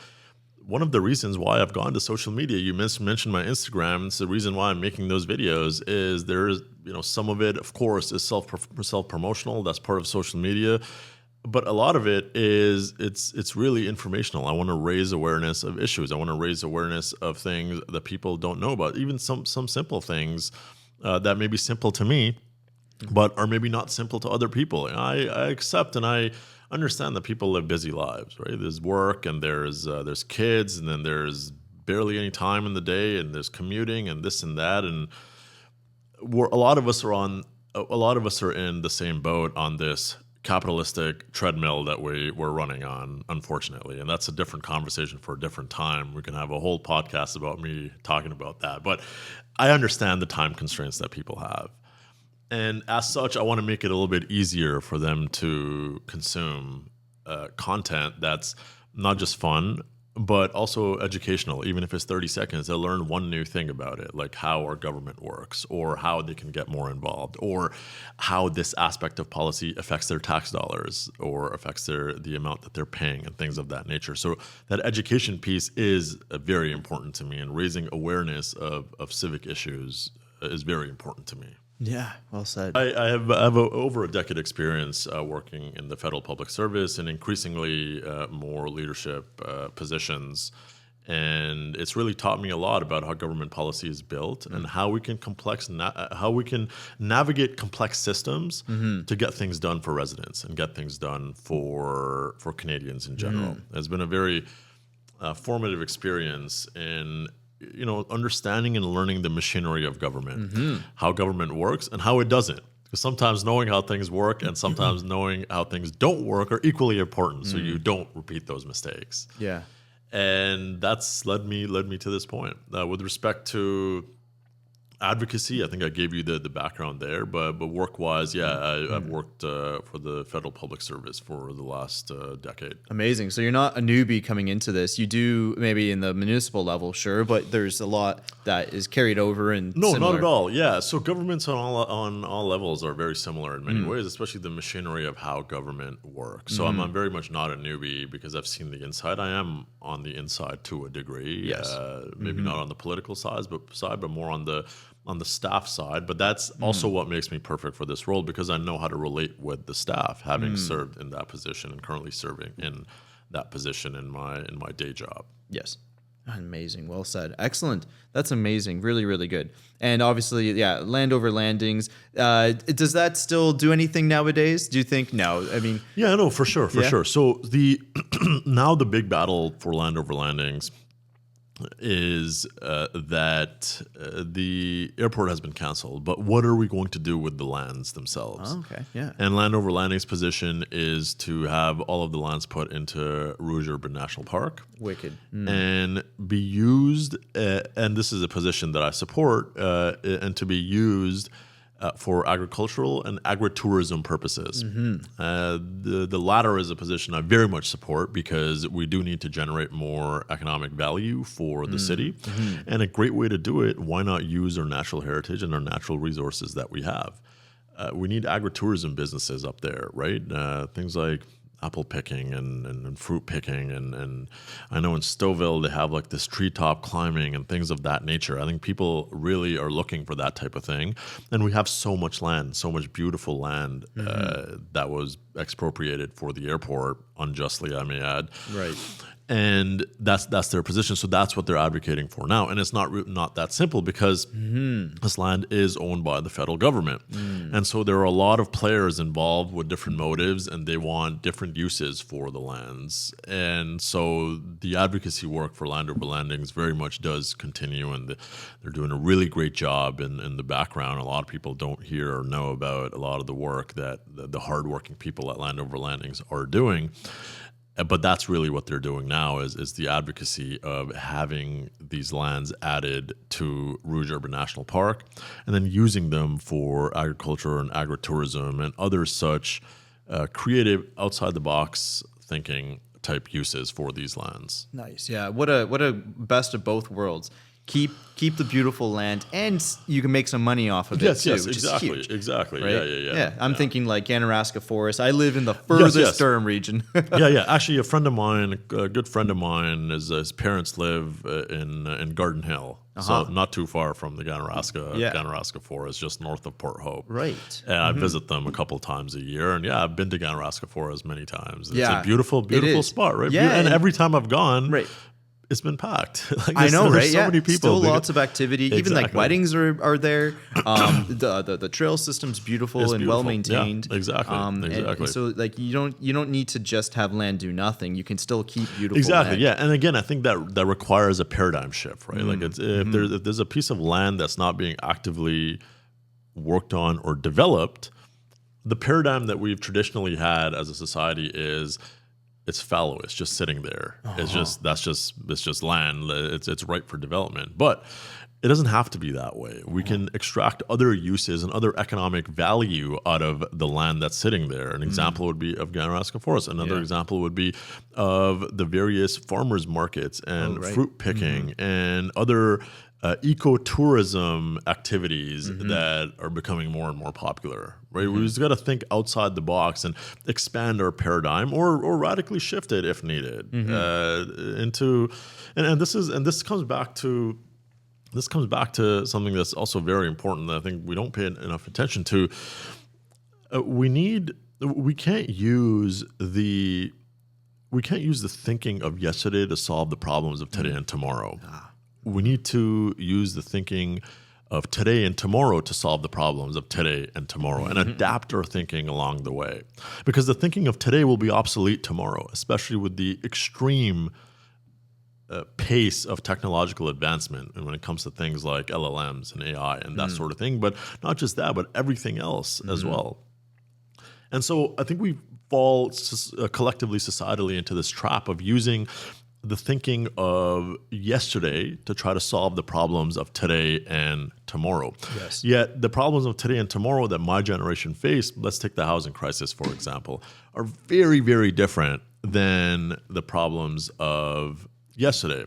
one of the reasons why I've gone to social media. You mentioned my Instagram. It's the reason why I'm making those videos. Is there's, some of it, of course, is self-promotional. That's part of social media. But a lot of it is it's really informational. I want to raise awareness of issues. I want to raise awareness of things that people don't know about. Even some simple things that may be simple to me, but are maybe not simple to other people. And I accept and I understand that people live busy lives, right? There's work and there's kids, and then there's barely any time in the day, and there's commuting and this and that, and a lot of us are in the same boat on this capitalistic treadmill that we're running on, unfortunately. And that's a different conversation for a different time. We can have a whole podcast about me talking about that. But I understand the time constraints that people have. And as such, I want to make it a little bit easier for them to consume content that's not just fun, but also educational. Even if it's 30 seconds, they'll learn one new thing about it, like how our government works, or how they can get more involved, or how this aspect of policy affects their tax dollars, or affects the amount that they're paying, and things of that nature. So that education piece is very important to me, and raising awareness of civic issues is very important to me. Yeah, well said. I have over a decade experience working in the federal public service, and increasingly more leadership positions. And it's really taught me a lot about how government policy is built, and how we can navigate complex systems to get things done for residents and get things done for Canadians in general. It's been a very formative experience in understanding and learning the machinery of government, how government works and how it doesn't. Because sometimes knowing how things work and sometimes knowing how things don't work are equally important, so you don't repeat those mistakes. Yeah. And that's led me to this point. With respect to advocacy, I think I gave you the background there, but work-wise, I've worked for the federal public service for the last decade. Amazing. So you're not a newbie coming into this. You do maybe in the municipal level, sure, but there's a lot that is carried over and No, similar. not at all. Yeah, so governments on all levels are very similar in many ways, especially the machinery of how government works. So I'm very much not a newbie because I've seen the inside. I am on the inside to a degree. Yes. Maybe not on the political side, but more on the staff side. But that's also what makes me perfect for this role, because I know how to relate with the staff, having served in that position and currently serving in that position in my day job. Yes. Amazing. Well said. Excellent. That's amazing. Really, really good. And obviously, land over landings. Does that still do anything nowadays? Do you think? No. I mean, yeah, no, for sure. So now the big battle for land over landings is that the airport has been canceled, but what are we going to do with the lands themselves? Oh, okay, yeah. And land over landing's position is to have all of the lands put into Rouge Urban National Park. Wicked. And be used, and this is a position that I support, and to be used for agricultural and agri-tourism purposes. The latter is a position I very much support, because we do need to generate more economic value for the city. And a great way to do it, why not use our natural heritage and our natural resources that we have? We need agri-tourism businesses up there, right? Things like apple picking and fruit picking, and I know in Stouffville they have like this treetop climbing and things of that nature. I think people really are looking for that type of thing, and we have so much land, so much beautiful land that was expropriated for the airport unjustly, I may add. Right. And that's their position. So that's what they're advocating for now. And it's not that simple, because this land is owned by the federal government. And so there are a lot of players involved with different motives, and they want different uses for the lands. And so the advocacy work for land over landings very much does continue, and they're doing a really great job in the background. A lot of people don't hear or know about a lot of the work that the hardworking people at Land Over Landings are doing. But that's really what they're doing now is the advocacy of having these lands added to Rouge Urban National Park, and then using them for agriculture and agri-tourism and other such creative, outside-the-box thinking type uses for these lands. Nice. Yeah. What a best of both worlds. Keep the beautiful land, and you can make some money off of it too, which exactly, is huge. Exactly. Right? Yeah. I'm thinking like Ganaraska Forest. I live in the furthest Durham region. yeah. Actually, a good friend of mine, his parents live in Garden Hill, so not too far from the Ganaraska Forest, just north of Port Hope. Right. And I visit them a couple times a year, and I've been to Ganaraska Forest many times. It's Yeah, a beautiful spot, right? Yeah, and every time I've gone, right. It's been packed. I know, right? There's so many people. Still lots of activity. Exactly. Even like weddings are there. The trail system's beautiful and well maintained. Yeah, exactly. And so like you don't need to just have land do nothing. You can still keep beautiful. Exactly. land. Yeah. And again, I think that requires a paradigm shift, right? Like if there's a piece of land that's not being actively worked on or developed, the paradigm that we've traditionally had as a society is it's fallow. It's just sitting there. It's just land. It's ripe for development. But it doesn't have to be that way. We can extract other uses and other economic value out of the land that's sitting there. An example would be of Ganaraska Forest. Another example would be of the various farmers markets and fruit picking and other ecotourism activities that are becoming more and more popular, right? We just got to think outside the box and expand our paradigm, or radically shift it if needed. Into and this comes back to something that's also very important that I think we don't pay enough attention to. We can't use the thinking of yesterday to solve the problems of today and tomorrow. We need to use the thinking of today and tomorrow to solve the problems of today and tomorrow, and adapt our thinking along the way. Because the thinking of today will be obsolete tomorrow, especially with the extreme pace of technological advancement, and when it comes to things like LLMs and AI and that sort of thing. But not just that, but everything else as well. And so I think we fall collectively, societally, into this trap of using the thinking of yesterday to try to solve the problems of today and tomorrow. Yes. Yet the problems of today and tomorrow that my generation faced, let's take the housing crisis, for example, are very, very different than the problems of yesterday.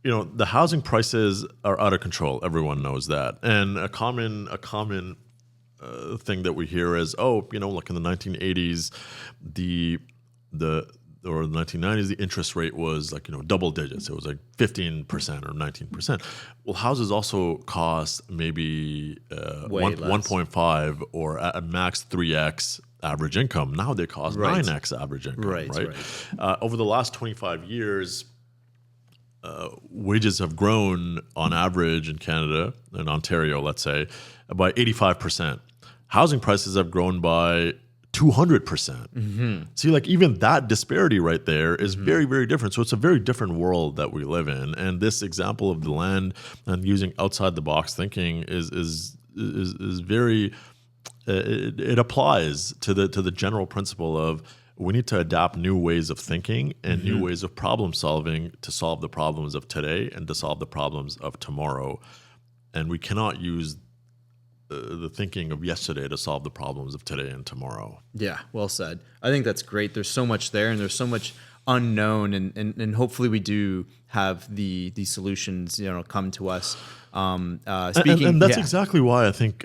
The housing prices are out of control. Everyone knows that. And a common thing that we hear is, like in the 1980s, or the 1990s, the interest rate was double digits. It was like 15% or 19%. Well, houses also cost maybe 1.5 or at max 3x average income. Now they cost 9x average income, right? Over the last 25 years, wages have grown on average in Canada, in Ontario, let's say, by 85%. Housing prices have grown by 200%. See, even that disparity right there is very, very different. So it's a very different world that we live in. And this example of the land and using outside the box thinking is very. It applies to the general principle of we need to adapt new ways of thinking and new ways of problem solving to solve the problems of today and to solve the problems of tomorrow. And we cannot use the thinking of yesterday to solve the problems of today and tomorrow. Yeah, well said. I think that's great. There's so much there, and there's so much unknown, and hopefully we do have the solutions come to us. Speaking, and that's exactly why I think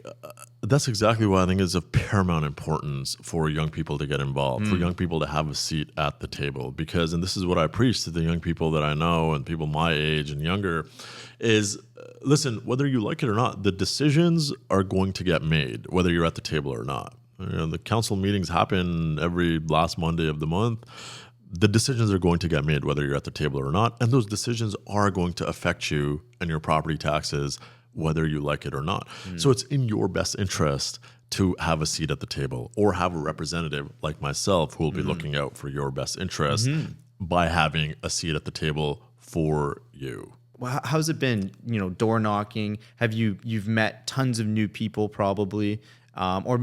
it's of paramount importance for young people to get involved, for young people to have a seat at the table. Because, and this is what I preach to the young people that I know and people my age and younger, is listen, whether you like it or not, the decisions are going to get made, whether you're at the table or not. The council meetings happen every last Monday of the month. The decisions are going to get made, whether you're at the table or not. And those decisions are going to affect you and your property taxes, whether you like it or not. So it's in your best interest to have a seat at the table or have a representative like myself who will be looking out for your best interest by having a seat at the table for you. Well, how's it been? Door knocking. You've met tons of new people probably, or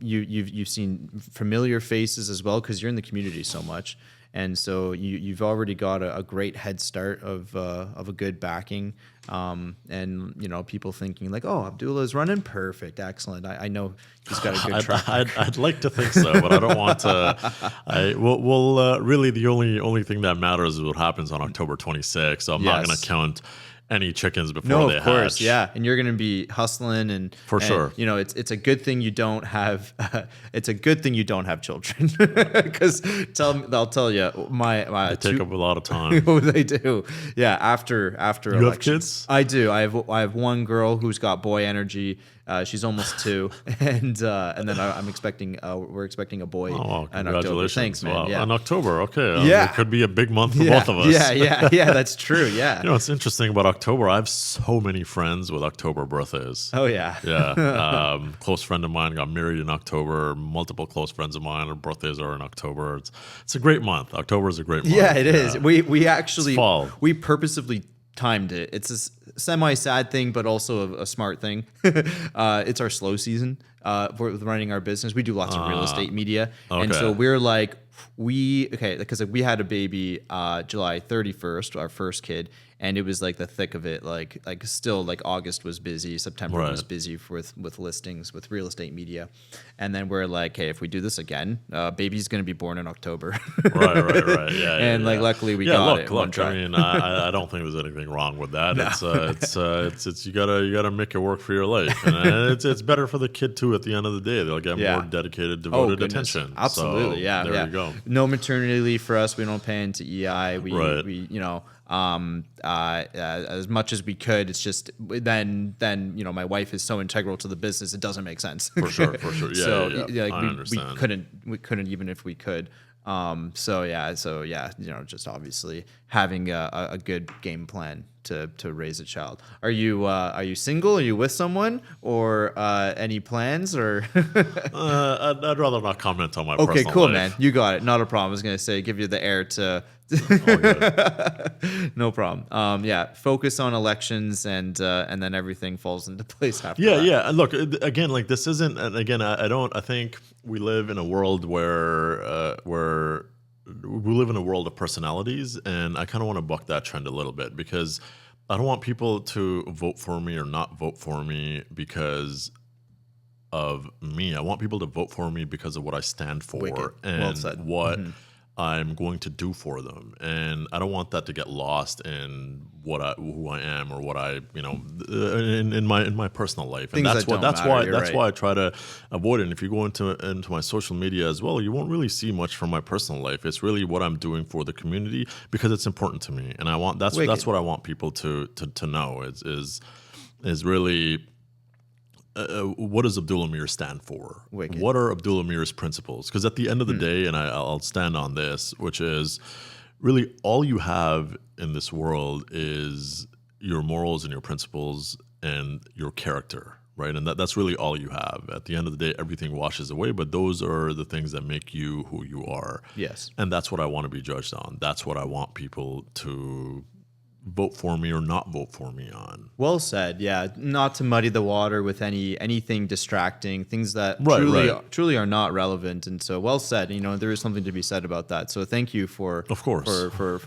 you've seen familiar faces as well because you're in the community so much, and so you've already got a great head start of a good backing, and people thinking like, oh, Abdullah's running perfect, excellent. I know he's got a good track. I'd like to think so, but I don't want to. Really, the only thing that matters is what happens on October 26th. So I'm not going to count any chickens before they hatch. No, of course, yeah, and you're going to be hustling, and sure. It's a good thing you don't have. It's a good thing you don't have children, because I'll tell you, they take up a lot of time. Oh, they do. Yeah, after you have kids? I do. I have one girl who's got boy energy. She's almost 2, and then I'm expecting. We're expecting a boy. Oh, wow, in October. Thanks, man. Wow. Yeah. In October, okay. Yeah, it could be a big month for both of us. Yeah. That's true. Yeah. What's interesting about October? I have so many friends with October birthdays. Oh yeah. Yeah. Close friend of mine got married in October. Multiple close friends of mine, their birthdays are in October. It's a great month. October is a great month. Yeah, it is. We actually it's fall. We purposively timed it. It's a semi-sad thing, but also a smart thing. It's our slow season with running our business. We do lots of real estate media, and so we're like, because we had a baby July 31st, our first kid, and it was like the thick of it. Like still, like August was busy, September was busy with listings with real estate media, and then we're like, hey, if we do this again, baby's going to be born in October. Right. Yeah. And luckily we got it. Look. I mean, I don't think there's anything wrong with that. No. It's you gotta make it work for your life, and it's better for the kid too. At the end of the day, they'll get more dedicated, devoted attention. Absolutely, so, there you go. No maternity leave for us. We don't pay into EI. We as much as we could. It's just then my wife is so integral to the business, it doesn't make sense. For sure. Yeah, yeah. Like I understand. we couldn't even if we could. Just obviously having a good game plan to raise a child. Are you single? Are you with someone, or any plans? Or I'd rather not comment on my personal life. Okay, cool, man. You got it. Not a problem. I was gonna say give you the air to. No problem. Focus on elections, and then everything falls into place after that. Yeah. And look, again, like this isn't. And again, I think we live in a world where we live in a world of personalities, and I kind of want to buck that trend a little bit, because I don't want people to vote for me or not vote for me because of me. I want people to vote for me because of what I stand for. Wicked. And well said. What I'm going to do for them, and I don't want that to get lost in who I am or what I in my personal life. And that's why I try to avoid it. And if you go into my social media as well, you won't really see much from my personal life. It's really what I'm doing for the community, because it's important to me, and I want that's what I want people to know is really. What does Abdullah Mir stand for? Wicked. What are Abdullah Mir's principles? Because at the end of the day, and I'll stand on this, which is really all you have in this world is your morals and your principles and your character, right? And that's really all you have. At the end of the day, everything washes away, but those are the things that make you who you are. Yes. And that's what I want to be judged on. That's what I want people to vote for me or not vote for me on. Well said. Yeah, not to muddy the water with anything distracting, things that truly are not relevant. And so, well said. There is something to be said about that. So, thank you for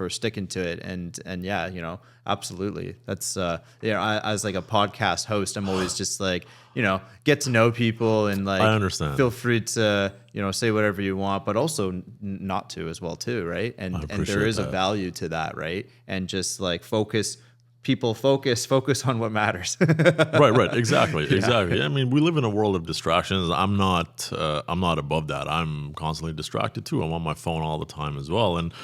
sticking to it. And yeah, absolutely. That's as like a podcast host, I'm always just like, get to know people, and like, I understand. Feel free to say whatever you want, but also not to as well too, right? And there is a value to that, right? And just like focus on what matters. right, exactly. I mean, we live in a world of distractions. I'm not above that. I'm constantly distracted too. I'm on my phone all the time as well, and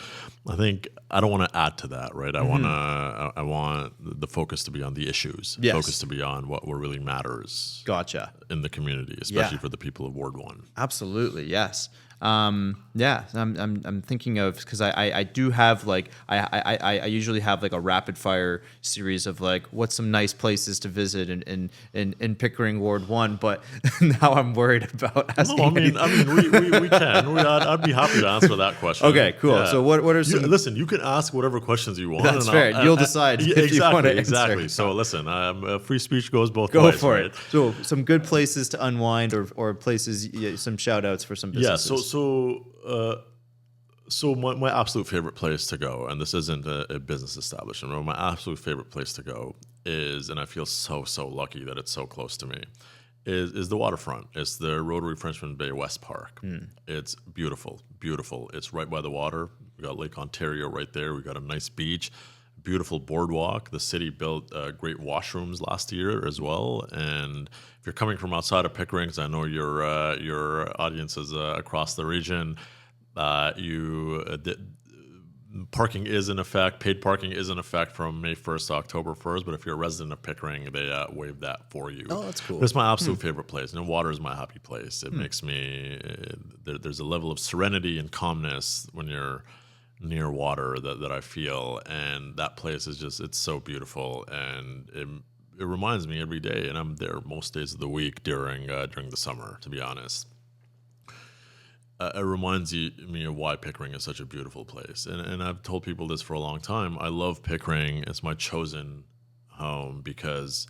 I think I don't want to add to that, right? I want the focus to be on the issues. Yes. Focus to be on what really matters. Gotcha. In the community, especially for the people of Ward 1. Absolutely, yes. Yeah, I'm thinking of, because I do have like I usually have like a rapid fire series of like what's some nice places to visit in Pickering Ward 1, but now I'm worried about asking. No, we can. I'd be happy to answer that question. Okay, cool. Yeah. So what are some? Listen, you can ask whatever questions you want. That's fair. You'll decide if you want to answer. Exactly. So listen, free speech goes both Go ways. for right? it. So some good places to unwind, or places, some shout outs for some businesses. So my absolute favorite place to go, and this isn't a business establishment, but my absolute favorite place to go is, and I feel so lucky that it's so close to me, is the waterfront. It's the Rotary Frenchman Bay West Park. It's beautiful. It's right by the water. We got Lake Ontario right there. We got a nice beach, beautiful boardwalk. The city built great washrooms last year as well. And if you're coming from outside of Pickering, because I know your audience is across the region, parking is in effect. Paid parking is in effect from May 1st to October 1st. But if you're a resident of Pickering, they waive that for you. Oh, that's cool. It's my absolute favorite place. And water is my happy place. It makes me. There's a level of serenity and calmness when you're near water that I feel, and that place is just, it's so beautiful, and it reminds me every day, and I'm there most days of the week during the summer, to be honest. It reminds me of why Pickering is such a beautiful place. And I've told people this for a long time. I love Pickering. It's my chosen home because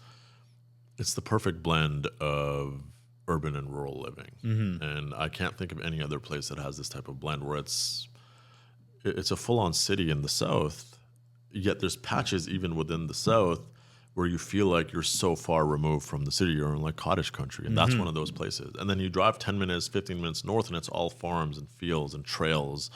it's the perfect blend of urban and rural living. And I can't think of any other place that has this type of blend where it's a full-on city in the south, yet there's patches even within the south where you feel like you're so far removed from the city. You're in like cottage country, and that's one of those places. And then you drive 10 minutes, 15 minutes north, and it's all farms and fields and trails.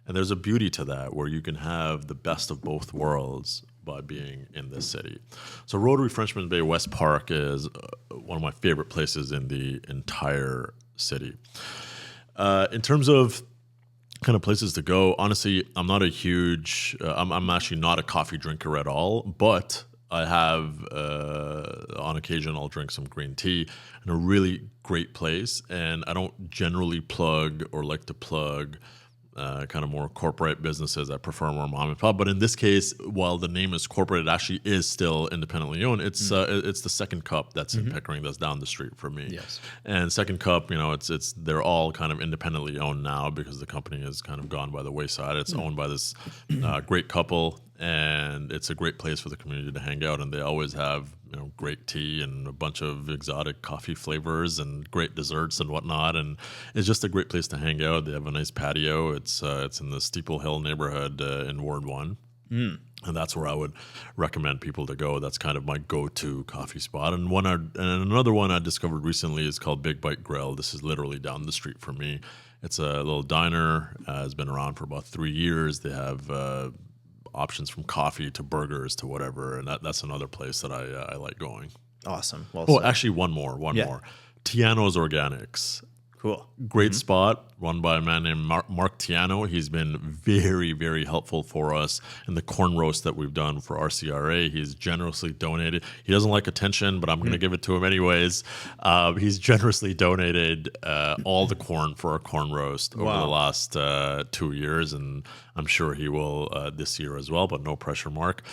And there's a beauty to that where you can have the best of both worlds by being in this city. So Rotary Frenchman Bay West Park is one of my favorite places in the entire city. In terms of kind of places to go, honestly, I'm not a huge, I'm actually not a coffee drinker at all, but I have, on occasion, I'll drink some green tea in a really great place. And I don't generally plug or like to plug kind of more corporate businesses. I prefer more mom and pop. But in this case, while the name is corporate, it actually is still independently owned. It's the Second Cup that's in Pickering, that's down the street from me. Yes. And Second Cup, it's they're all kind of independently owned now because the company has kind of gone by the wayside. It's owned by this great couple, and it's a great place for the community to hang out. And they always have great tea and a bunch of exotic coffee flavors and great desserts and whatnot. And it's just a great place to hang out. They have a nice patio. It's in the Steeple Hill neighborhood in Ward 1. And that's where I would recommend people to go. That's kind of my go-to coffee spot. And another one I discovered recently is called Big Bite Grill. This is literally down the street from me. It's a little diner. It's been around for about 3 years. They have options from coffee to burgers to whatever, and that's another place that I like going. Awesome. Well, actually, one more. Tiano's Organics. Cool. Great spot, run by a man named Mark Tiano. He's been very, very helpful for us in the corn roast that we've done for RCRA. He's generously donated. He doesn't like attention, but I'm going to give it to him anyways. He's generously donated all the corn for our corn roast over the last 2 years, and I'm sure he will this year as well, but no pressure, Mark.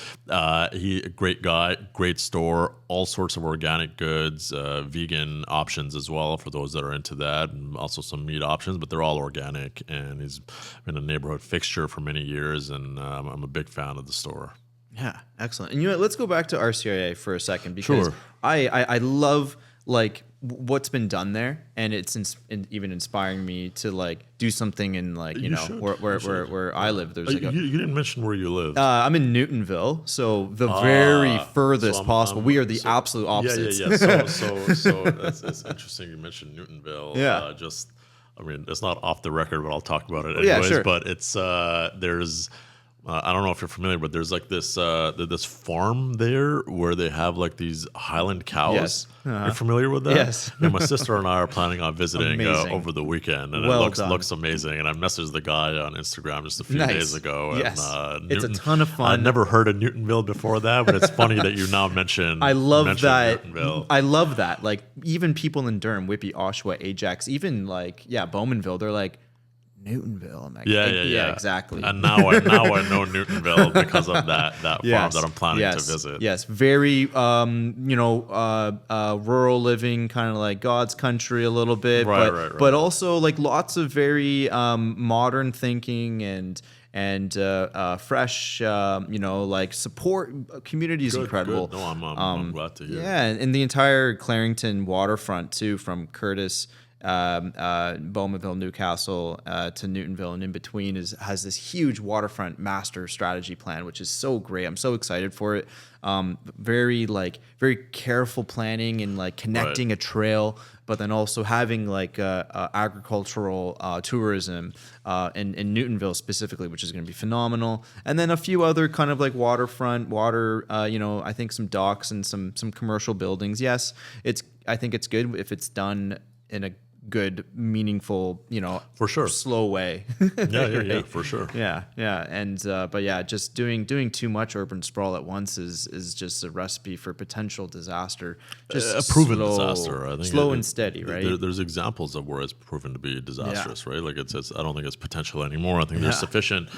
He a great guy, great store, all sorts of organic goods, vegan options as well for those that are into that, and also some meat options, but they're all organic, and he's been a neighborhood fixture for many years, and I'm a big fan of the store. Yeah, excellent. And let's go back to RCRA for a second, because I love like what's been done there, and it's even inspiring me to like do something in like where I live. There's like you didn't mention where you live. I'm in Newtonville, so the very furthest possible. We are the absolute opposites. Yeah. So it's interesting you mentioned Newtonville. Yeah. It's not off the record, but I'll talk about it anyways. Sure. But it's there's. I don't know if you're familiar, but there's like this farm there where they have like these Highland cows. Yes. You're familiar with that? Yes. And my sister and I are planning on visiting over the weekend, and Well it done. looks amazing. And I messaged the guy on Instagram just a few days ago. Yes. And, it's a ton of fun. I'd never heard of Newtonville before that, but it's funny that you now mention. I love that. Newtonville. I love that. Like even people in Durham, Whitby, Oshawa, Ajax, even like Bowmanville, they're like, Newtonville. I'm like, Yeah, exactly. And now I know Newtonville because of that farm that I'm planning to visit. Yes, very rural living, kind of like God's country a little bit, but also like lots of very modern thinking and fresh, like support. Community is incredible. Good. No, I'm glad to hear. Yeah, and the entire Clarington waterfront too, from Curtis, Bowmanville, Newcastle to Newtonville, and in between has this huge waterfront master strategy plan, which is so great. I'm so excited for it. Very careful planning and like connecting a trail, but then also having like agricultural tourism in Newtonville specifically, which is going to be phenomenal. And then a few other kind of like waterfront, I think some docks and some commercial buildings. Yes, I think it's good if it's done in a good, meaningful, for sure, slow way. Yeah, for sure. Yeah, and but yeah, just doing too much urban sprawl at once is just a recipe for potential disaster. Just a proven disaster. I think slow and steady, right? There's examples of where it's proven to be disastrous, right? Like it's I don't think it's potential anymore. I think there's sufficient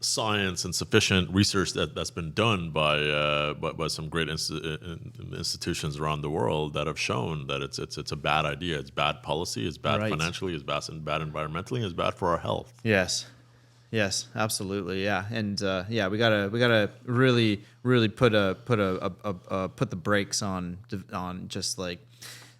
science and sufficient research that's been done by some great institutions around the world that have shown that it's a bad idea. It's bad policy. It's bad financially. It's bad environmentally. It's bad for our health. Yes, absolutely. Yeah, and we gotta really put the brakes on just like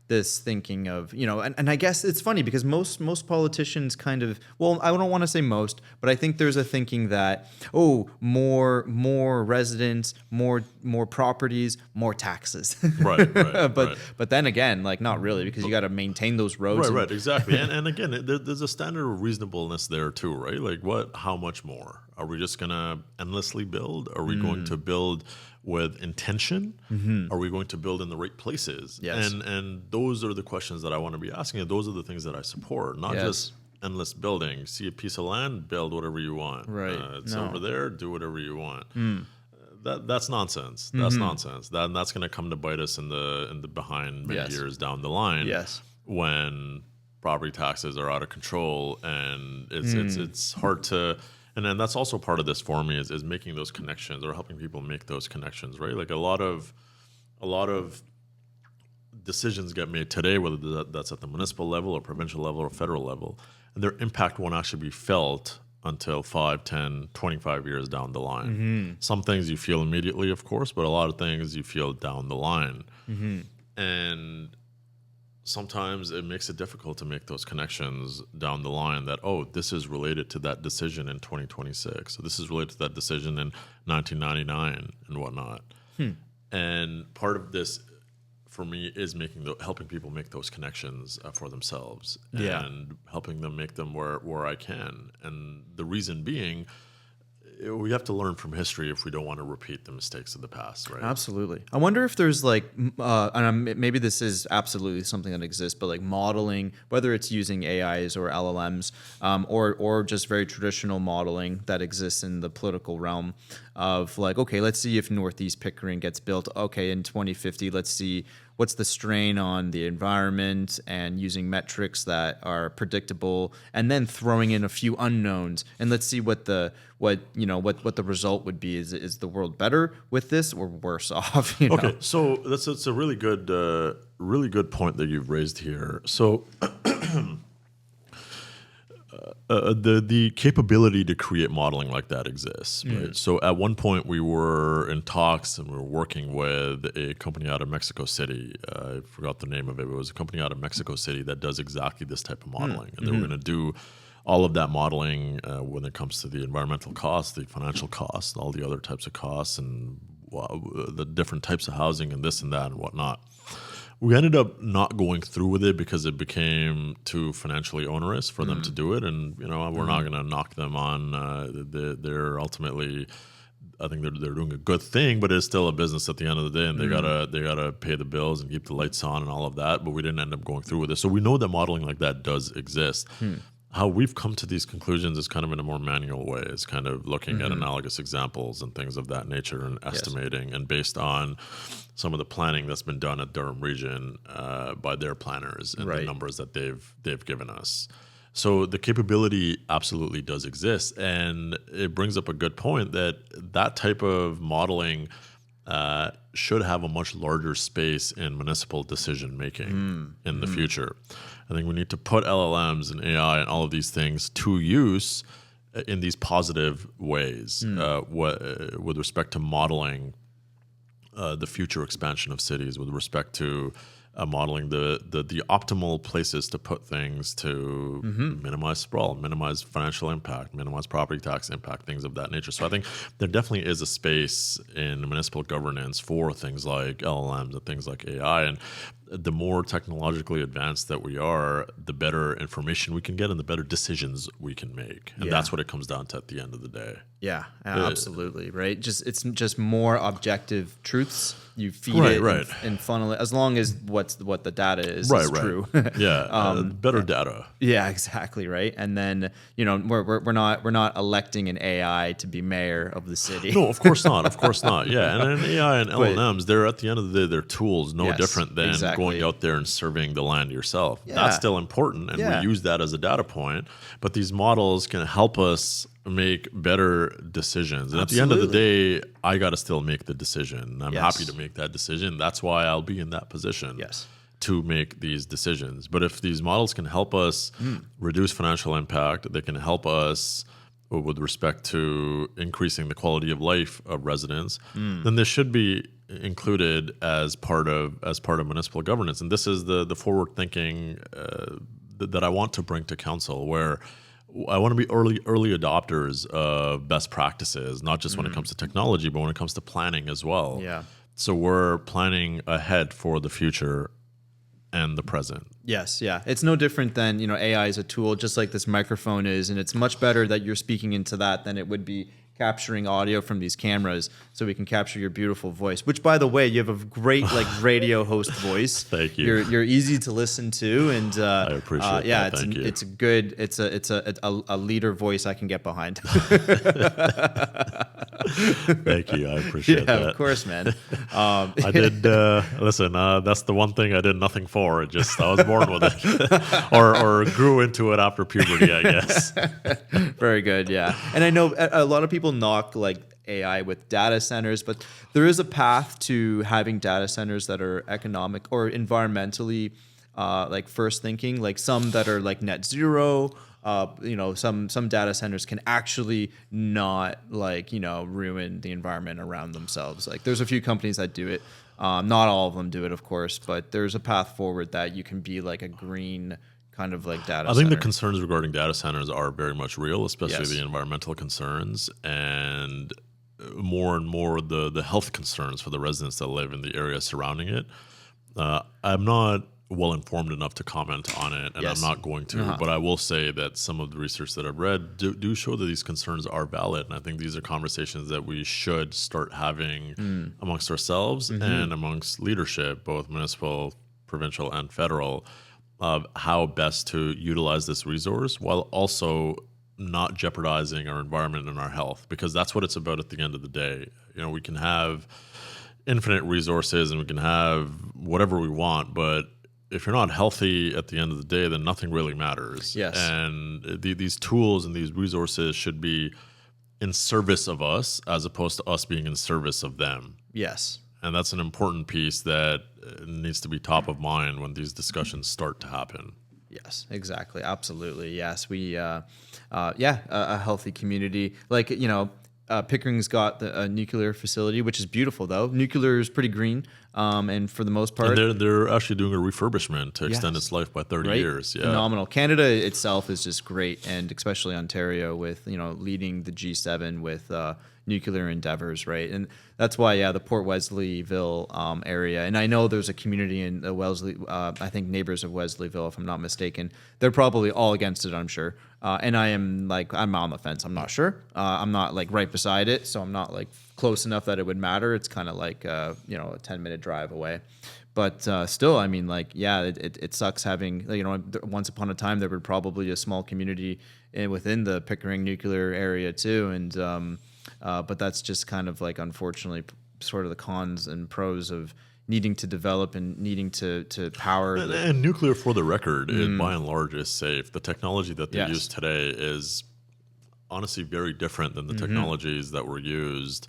this thinking of, and I guess it's funny because most politicians kind of, well, I don't want to say most, but I think there's a thinking that, more residents, more properties, more taxes. Right. But then again, like not really, because you got to maintain those roads. Right, exactly. and again, there's a standard of reasonableness there too, right? Like how much more? Are we just going to endlessly build? Are we going to build with intention? Mm-hmm. Are we going to build in the right places? Yes. And those are the questions that I want to be asking. And those are the things that I support, not just endless building. See a piece of land, build whatever you want. Right. It's over there, do whatever you want. That's nonsense. That's nonsense. That's going to come to bite us in the behind many years down the line. Yes. When property taxes are out of control and it's hard to. And then that's also part of this for me is making those connections or helping people make those connections, right? Like a lot of decisions get made today, whether that's at the municipal level or provincial level or federal level, and their impact won't actually be felt until 5, 10, 25 years down the line. Mm-hmm. Some things you feel immediately, of course, but a lot of things you feel down the line. Mm-hmm. And sometimes it makes it difficult to make those connections down the line that, this is related to that decision in 2026. So this is related to that decision in 1999 and whatnot. And part of this, for me, is helping people make those connections for themselves and helping them make them where I can. And the reason being, we have to learn from history if we don't want to repeat the mistakes of the past, right? Absolutely. I wonder if there's like, and maybe this is absolutely something that exists, but like modeling, whether it's using AIs or LLMs, or just very traditional modeling that exists in the political realm of like, okay, let's see if Northeast Pickering gets built. Okay, in 2050, let's see what's the strain on the environment and using metrics that are predictable, and then throwing in a few unknowns, and let's see what the result would be. Is the world better with this or worse off? Okay, so that's a really good point that you've raised here. So the capability to create modeling like that exists, right? So at one point we were in talks and we were working with a company out of Mexico City. I forgot the name of it. It was a company out of Mexico City that does exactly this type of modeling. And they were going to do all of that modeling when it comes to the environmental costs, the financial costs, all the other types of costs, and the different types of housing and this and that and whatnot. We ended up not going through with it because it became too financially onerous for them to do it, and we're not going to knock them on. They're ultimately, I think they're doing a good thing, but it's still a business at the end of the day, and they gotta pay the bills and keep the lights on and all of that. But we didn't end up going through with it, so we know that modeling like that does exist. How we've come to these conclusions is kind of in a more manual way. It's kind of looking at analogous examples and things of that nature and estimating, and based on some of the planning that's been done at Durham Region by their planners and the numbers that they've given us. So the capability absolutely does exist, and it brings up a good point that that type of modeling should have a much larger space in municipal decision making in the future. I think we need to put LLMs and AI and all of these things to use in these positive ways with respect to modeling the future expansion of cities, with respect to modeling the optimal places to put things to minimize sprawl, minimize financial impact, minimize property tax impact, things of that nature. So I think there definitely is a space in municipal governance for things like LLMs and things like AI. And the more technologically advanced that we are, the better information we can get and the better decisions we can make. And that's what it comes down to at the end of the day. Yeah, absolutely. Right. It's just more objective truths. You feed Right. and funnel it, as long as what the data is true. Better data. Yeah, exactly. Right. And then, we're not electing an AI to be mayor of the city. No, of course not. Of course not. Yeah. And an AI and LLMs, they're at the end of the day, they're tools, no different than going out there and surveying the land yourself. Yeah. That's still important. And we use that as a data point. But these models can help us make better decisions. And at the end of the day, I got to still make the decision. I'm happy to make that decision. That's why I'll be in that position to make these decisions. But if these models can help us reduce financial impact, they can help us with respect to increasing the quality of life of residents, then this should be included as part of municipal governance. And this is the forward thinking that I want to bring to council, where I want to be early adopters of best practices, not just when it comes to technology, but when it comes to planning as well. Yeah. So we're planning ahead for the future and the present. Yes, yeah. It's no different than, AI is a tool, just like this microphone is, and it's much better that you're speaking into that than it would be capturing audio from these cameras, so we can capture your beautiful voice, which, by the way, you have a great radio host voice. Thank you. You're easy to listen to, and I appreciate that. Thank you. It's a good, it's a leader voice I can get behind. Thank you. I appreciate that. Yeah, of course, man. I did, listen, that's the one thing I did nothing for. I was born with it or grew into it after puberty, I guess. Very good. Yeah. And I know a lot of people knock AI with data centers, but there is a path to having data centers that are economic or environmentally first thinking, like some that are net zero. Some data centers can actually not ruin the environment around themselves. There's a few companies that do it. Not all of them do it, of course, but there's a path forward that you can be a green kind of data center. I think the concerns regarding data centers are very much real, especially the environmental concerns and more the health concerns for the residents that live in the area surrounding it. I'm not well informed enough to comment on it, and I'm not going to, but I will say that some of the research that I've read do show that these concerns are valid, and I think these are conversations that we should start having amongst ourselves and amongst leadership, both municipal, provincial, and federal, of how best to utilize this resource while also not jeopardizing our environment and our health, because that's what it's about at the end of the day. We can have infinite resources and we can have whatever we want, but if you're not healthy at the end of the day, then nothing really matters. Yes. And these tools and these resources should be in service of us as opposed to us being in service of them. Yes. And that's an important piece that needs to be top of mind when these discussions start to happen. Yes, exactly. Absolutely. Yes. We, a healthy community. Pickering's got a nuclear facility, which is beautiful, though. Nuclear is pretty green, and for the most part, and they're actually doing a refurbishment to extend its life by 30 years. Yeah, phenomenal. Canada itself is just great, and especially Ontario with leading the G7 with nuclear endeavors, right? And that's why, the Port Wesleyville area, and I know there's a community in Wellesley, I think neighbors of Wesleyville, if I'm not mistaken. They're probably all against it, I'm sure. And I'm on the fence. I'm not sure. I'm not right beside it, so I'm not close enough that it would matter. It's kind of a 10-minute drive away. But still, I mean, it sucks having, once upon a time there were probably a small community within the Pickering nuclear area too, and but that's just kind of unfortunately sort of the cons and pros of needing to develop and needing to power. And nuclear, for the record, it by and large is safe. The technology that they Yes. use today is honestly very different than the technologies that were used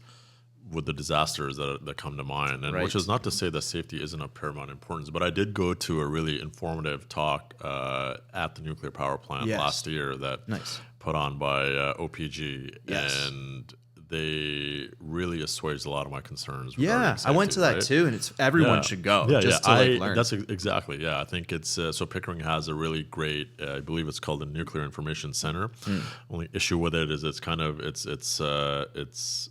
with the disasters that come to mind. And which is not to say that safety isn't of paramount importance, but I did go to a really informative talk at the nuclear power plant last year that put on by OPG, and they really assuaged a lot of my concerns. Yeah, I went to that too, and it's everyone should go just to learn. That's exactly. Yeah, I think it's so Pickering has a really great. I believe it's called the Nuclear Information Center. Only issue with it is it's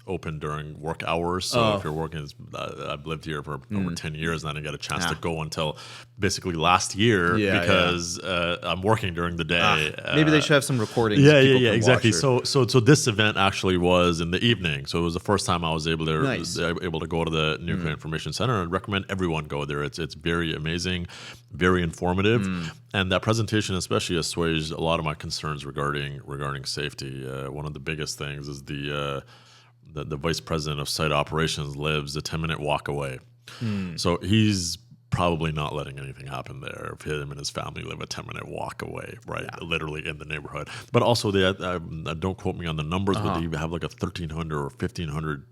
open during work hours. So if you're working, I've lived here for over 10 years, and I didn't get a chance to go until basically last year because I'm working during the day. Maybe they should have some recordings. Yeah, exactly. So this event actually was in the evening, so it was the first time I was able to go to the Nuclear Information Center, and recommend everyone go there. It's very amazing, very informative, and that presentation especially assuaged a lot of my concerns regarding safety. One of the biggest things is the vice president of site operations lives a 10-minute walk away, so he's probably not letting anything happen there if him and his family live a 10-minute walk away, right? Literally in the neighborhood. But also, don't quote me on the numbers, but they have like a 1,300 or 1,500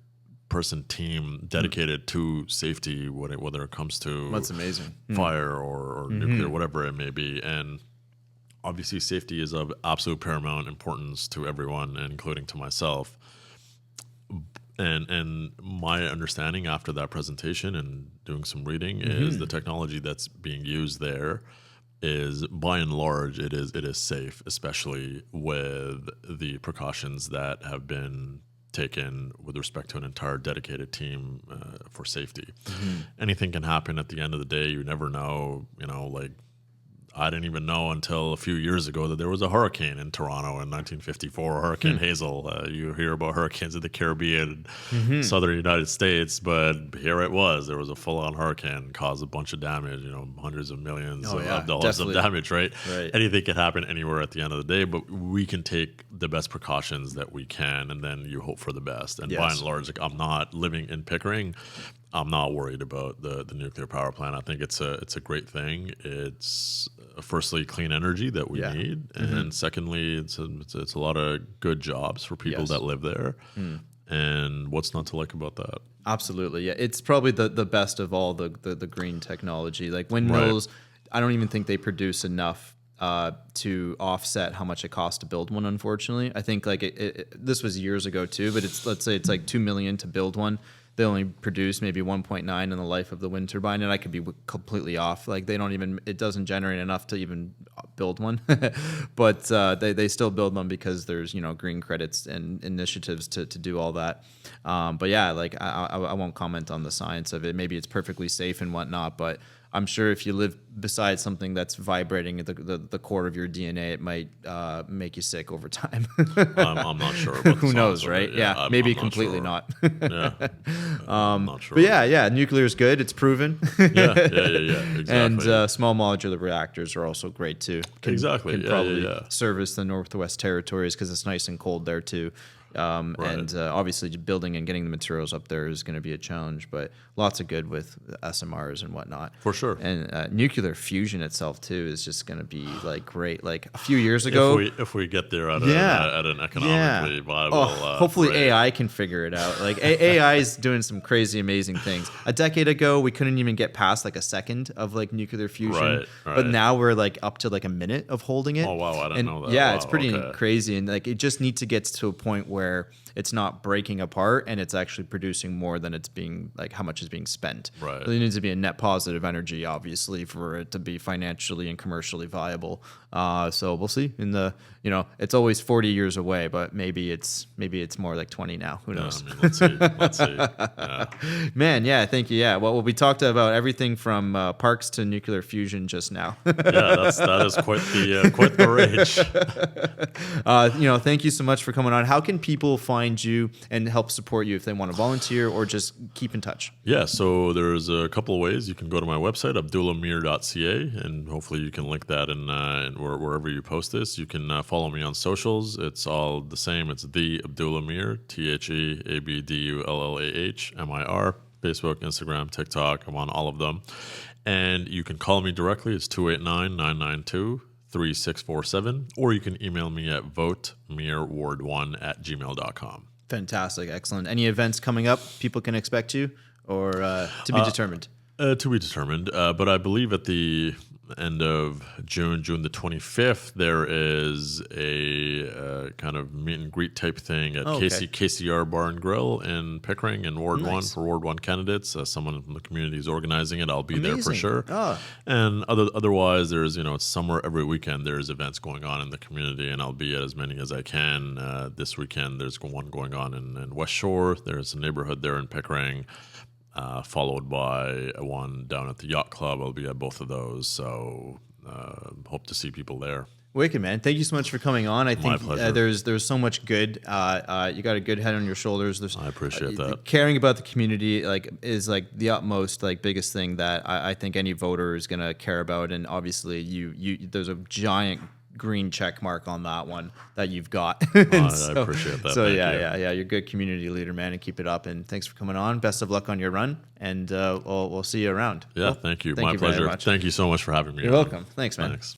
person team dedicated to safety, whether it comes to that's amazing fire or nuclear, whatever it may be. And obviously, safety is of absolute paramount importance to everyone, including to myself. And my understanding after that presentation and doing some reading is the technology that's being used there is, by and large, it is safe, especially with the precautions that have been taken with respect to an entire dedicated team for safety. Anything can happen at the end of the day. You never know, like I didn't even know until a few years ago that there was a hurricane in Toronto in 1954, Hurricane Hazel. You hear about hurricanes in the Caribbean, southern United States, but here it was. There was a full-on hurricane, caused a bunch of damage, hundreds of millions of dollars of damage, right? Anything can happen anywhere at the end of the day, but we can take the best precautions that we can, and then you hope for the best. And by and large, I'm not living in Pickering. I'm not worried about the nuclear power plant. I think it's a great thing. It's firstly clean energy that we need, and secondly, it's a lot of good jobs for people that live there. And what's not to like about that? Absolutely, yeah. It's probably the best of all the green technology. Like windmills, I don't even think they produce enough to offset how much it costs to build one. Unfortunately, I think this was years ago too, but let's say it's like $2 million to build one. They only produce maybe 1.9 in the life of the wind turbine, and I could be completely off. Like it doesn't generate enough to even build one, but they still build them because there's green credits and initiatives to do all that. But yeah, like I won't comment on the science of it. Maybe it's perfectly safe and whatnot, but I'm sure if you live beside something that's vibrating at the core of your DNA, it might make you sick over time. I'm not sure. About Who knows, right? Yeah, maybe I'm completely not. I'm not sure. But yeah, nuclear is good. It's proven. Exactly. And small modular reactors are also great too. Can probably service the Northwest Territories because it's nice and cold there too. And obviously building and getting the materials up there is going to be a challenge, but lots of good with SMRs and whatnot. For sure. And nuclear fusion itself too is just going to be like great. Like a few years ago, if we get there at an economically viable, hopefully AI can figure it out. Like AI is doing some crazy, amazing things. A decade ago, we couldn't even get past like a second of like nuclear fusion, but now we're like up to like a minute of holding it. Oh wow, I didn't know that. Yeah, wow, it's pretty crazy, and like it just needs to get to a point where it's not breaking apart and it's actually producing more than it's being like how much is being spent. Right. There needs to be a net positive energy, obviously, for it to be financially and commercially viable. So we'll see. It's always 40 years away, but maybe it's more like 20 now. Who knows? I mean, let's see. Yeah. Man, yeah, thank you. Yeah, well, we talked about everything from parks to nuclear fusion just now. That is quite the range. Thank you so much for coming on. How can people find you and help support you if they want to volunteer or just keep in touch? Yeah, so there's a couple of ways. You can go to my website, abdullahmir.ca, and hopefully you can link that in wherever you post this. You can follow me on socials. It's all the same. It's the Abdullah Mir, TheAbdullahMir. Facebook, Instagram, TikTok. I'm on all of them. And you can call me directly. It's 289-992-3647. Or you can email me at votemirward1@gmail.com. Fantastic. Excellent. Any events coming up people can expect to or to be determined? To be determined. But I believe at the end of June the 25th, there is a kind of meet and greet type thing at KCR Bar and Grill in Pickering in Ward 1 for Ward 1 candidates. Someone from the community is organizing it. I'll be there for sure. And otherwise, there's, it's somewhere every weekend there's events going on in the community, and I'll be at as many as I can. This weekend, there's one going on in West Shore. There's a neighborhood there in Pickering. Followed by one down at the Yacht Club. I'll be at both of those, so hope to see people there. Wicked, man. Thank you so much for coming on. I think there's so much good. You got a good head on your shoulders. I appreciate that. Caring about the community is the utmost biggest thing that I think any voter is gonna care about. And obviously, you there's a giant green check mark on that one that you've got. I appreciate that. So yeah. You're a good community leader, man, and keep it up. And thanks for coming on. Best of luck on your run, and we'll see you around. Yeah, thank you. My pleasure. Thank you so much for having me. You're welcome. Thanks, man. Thanks.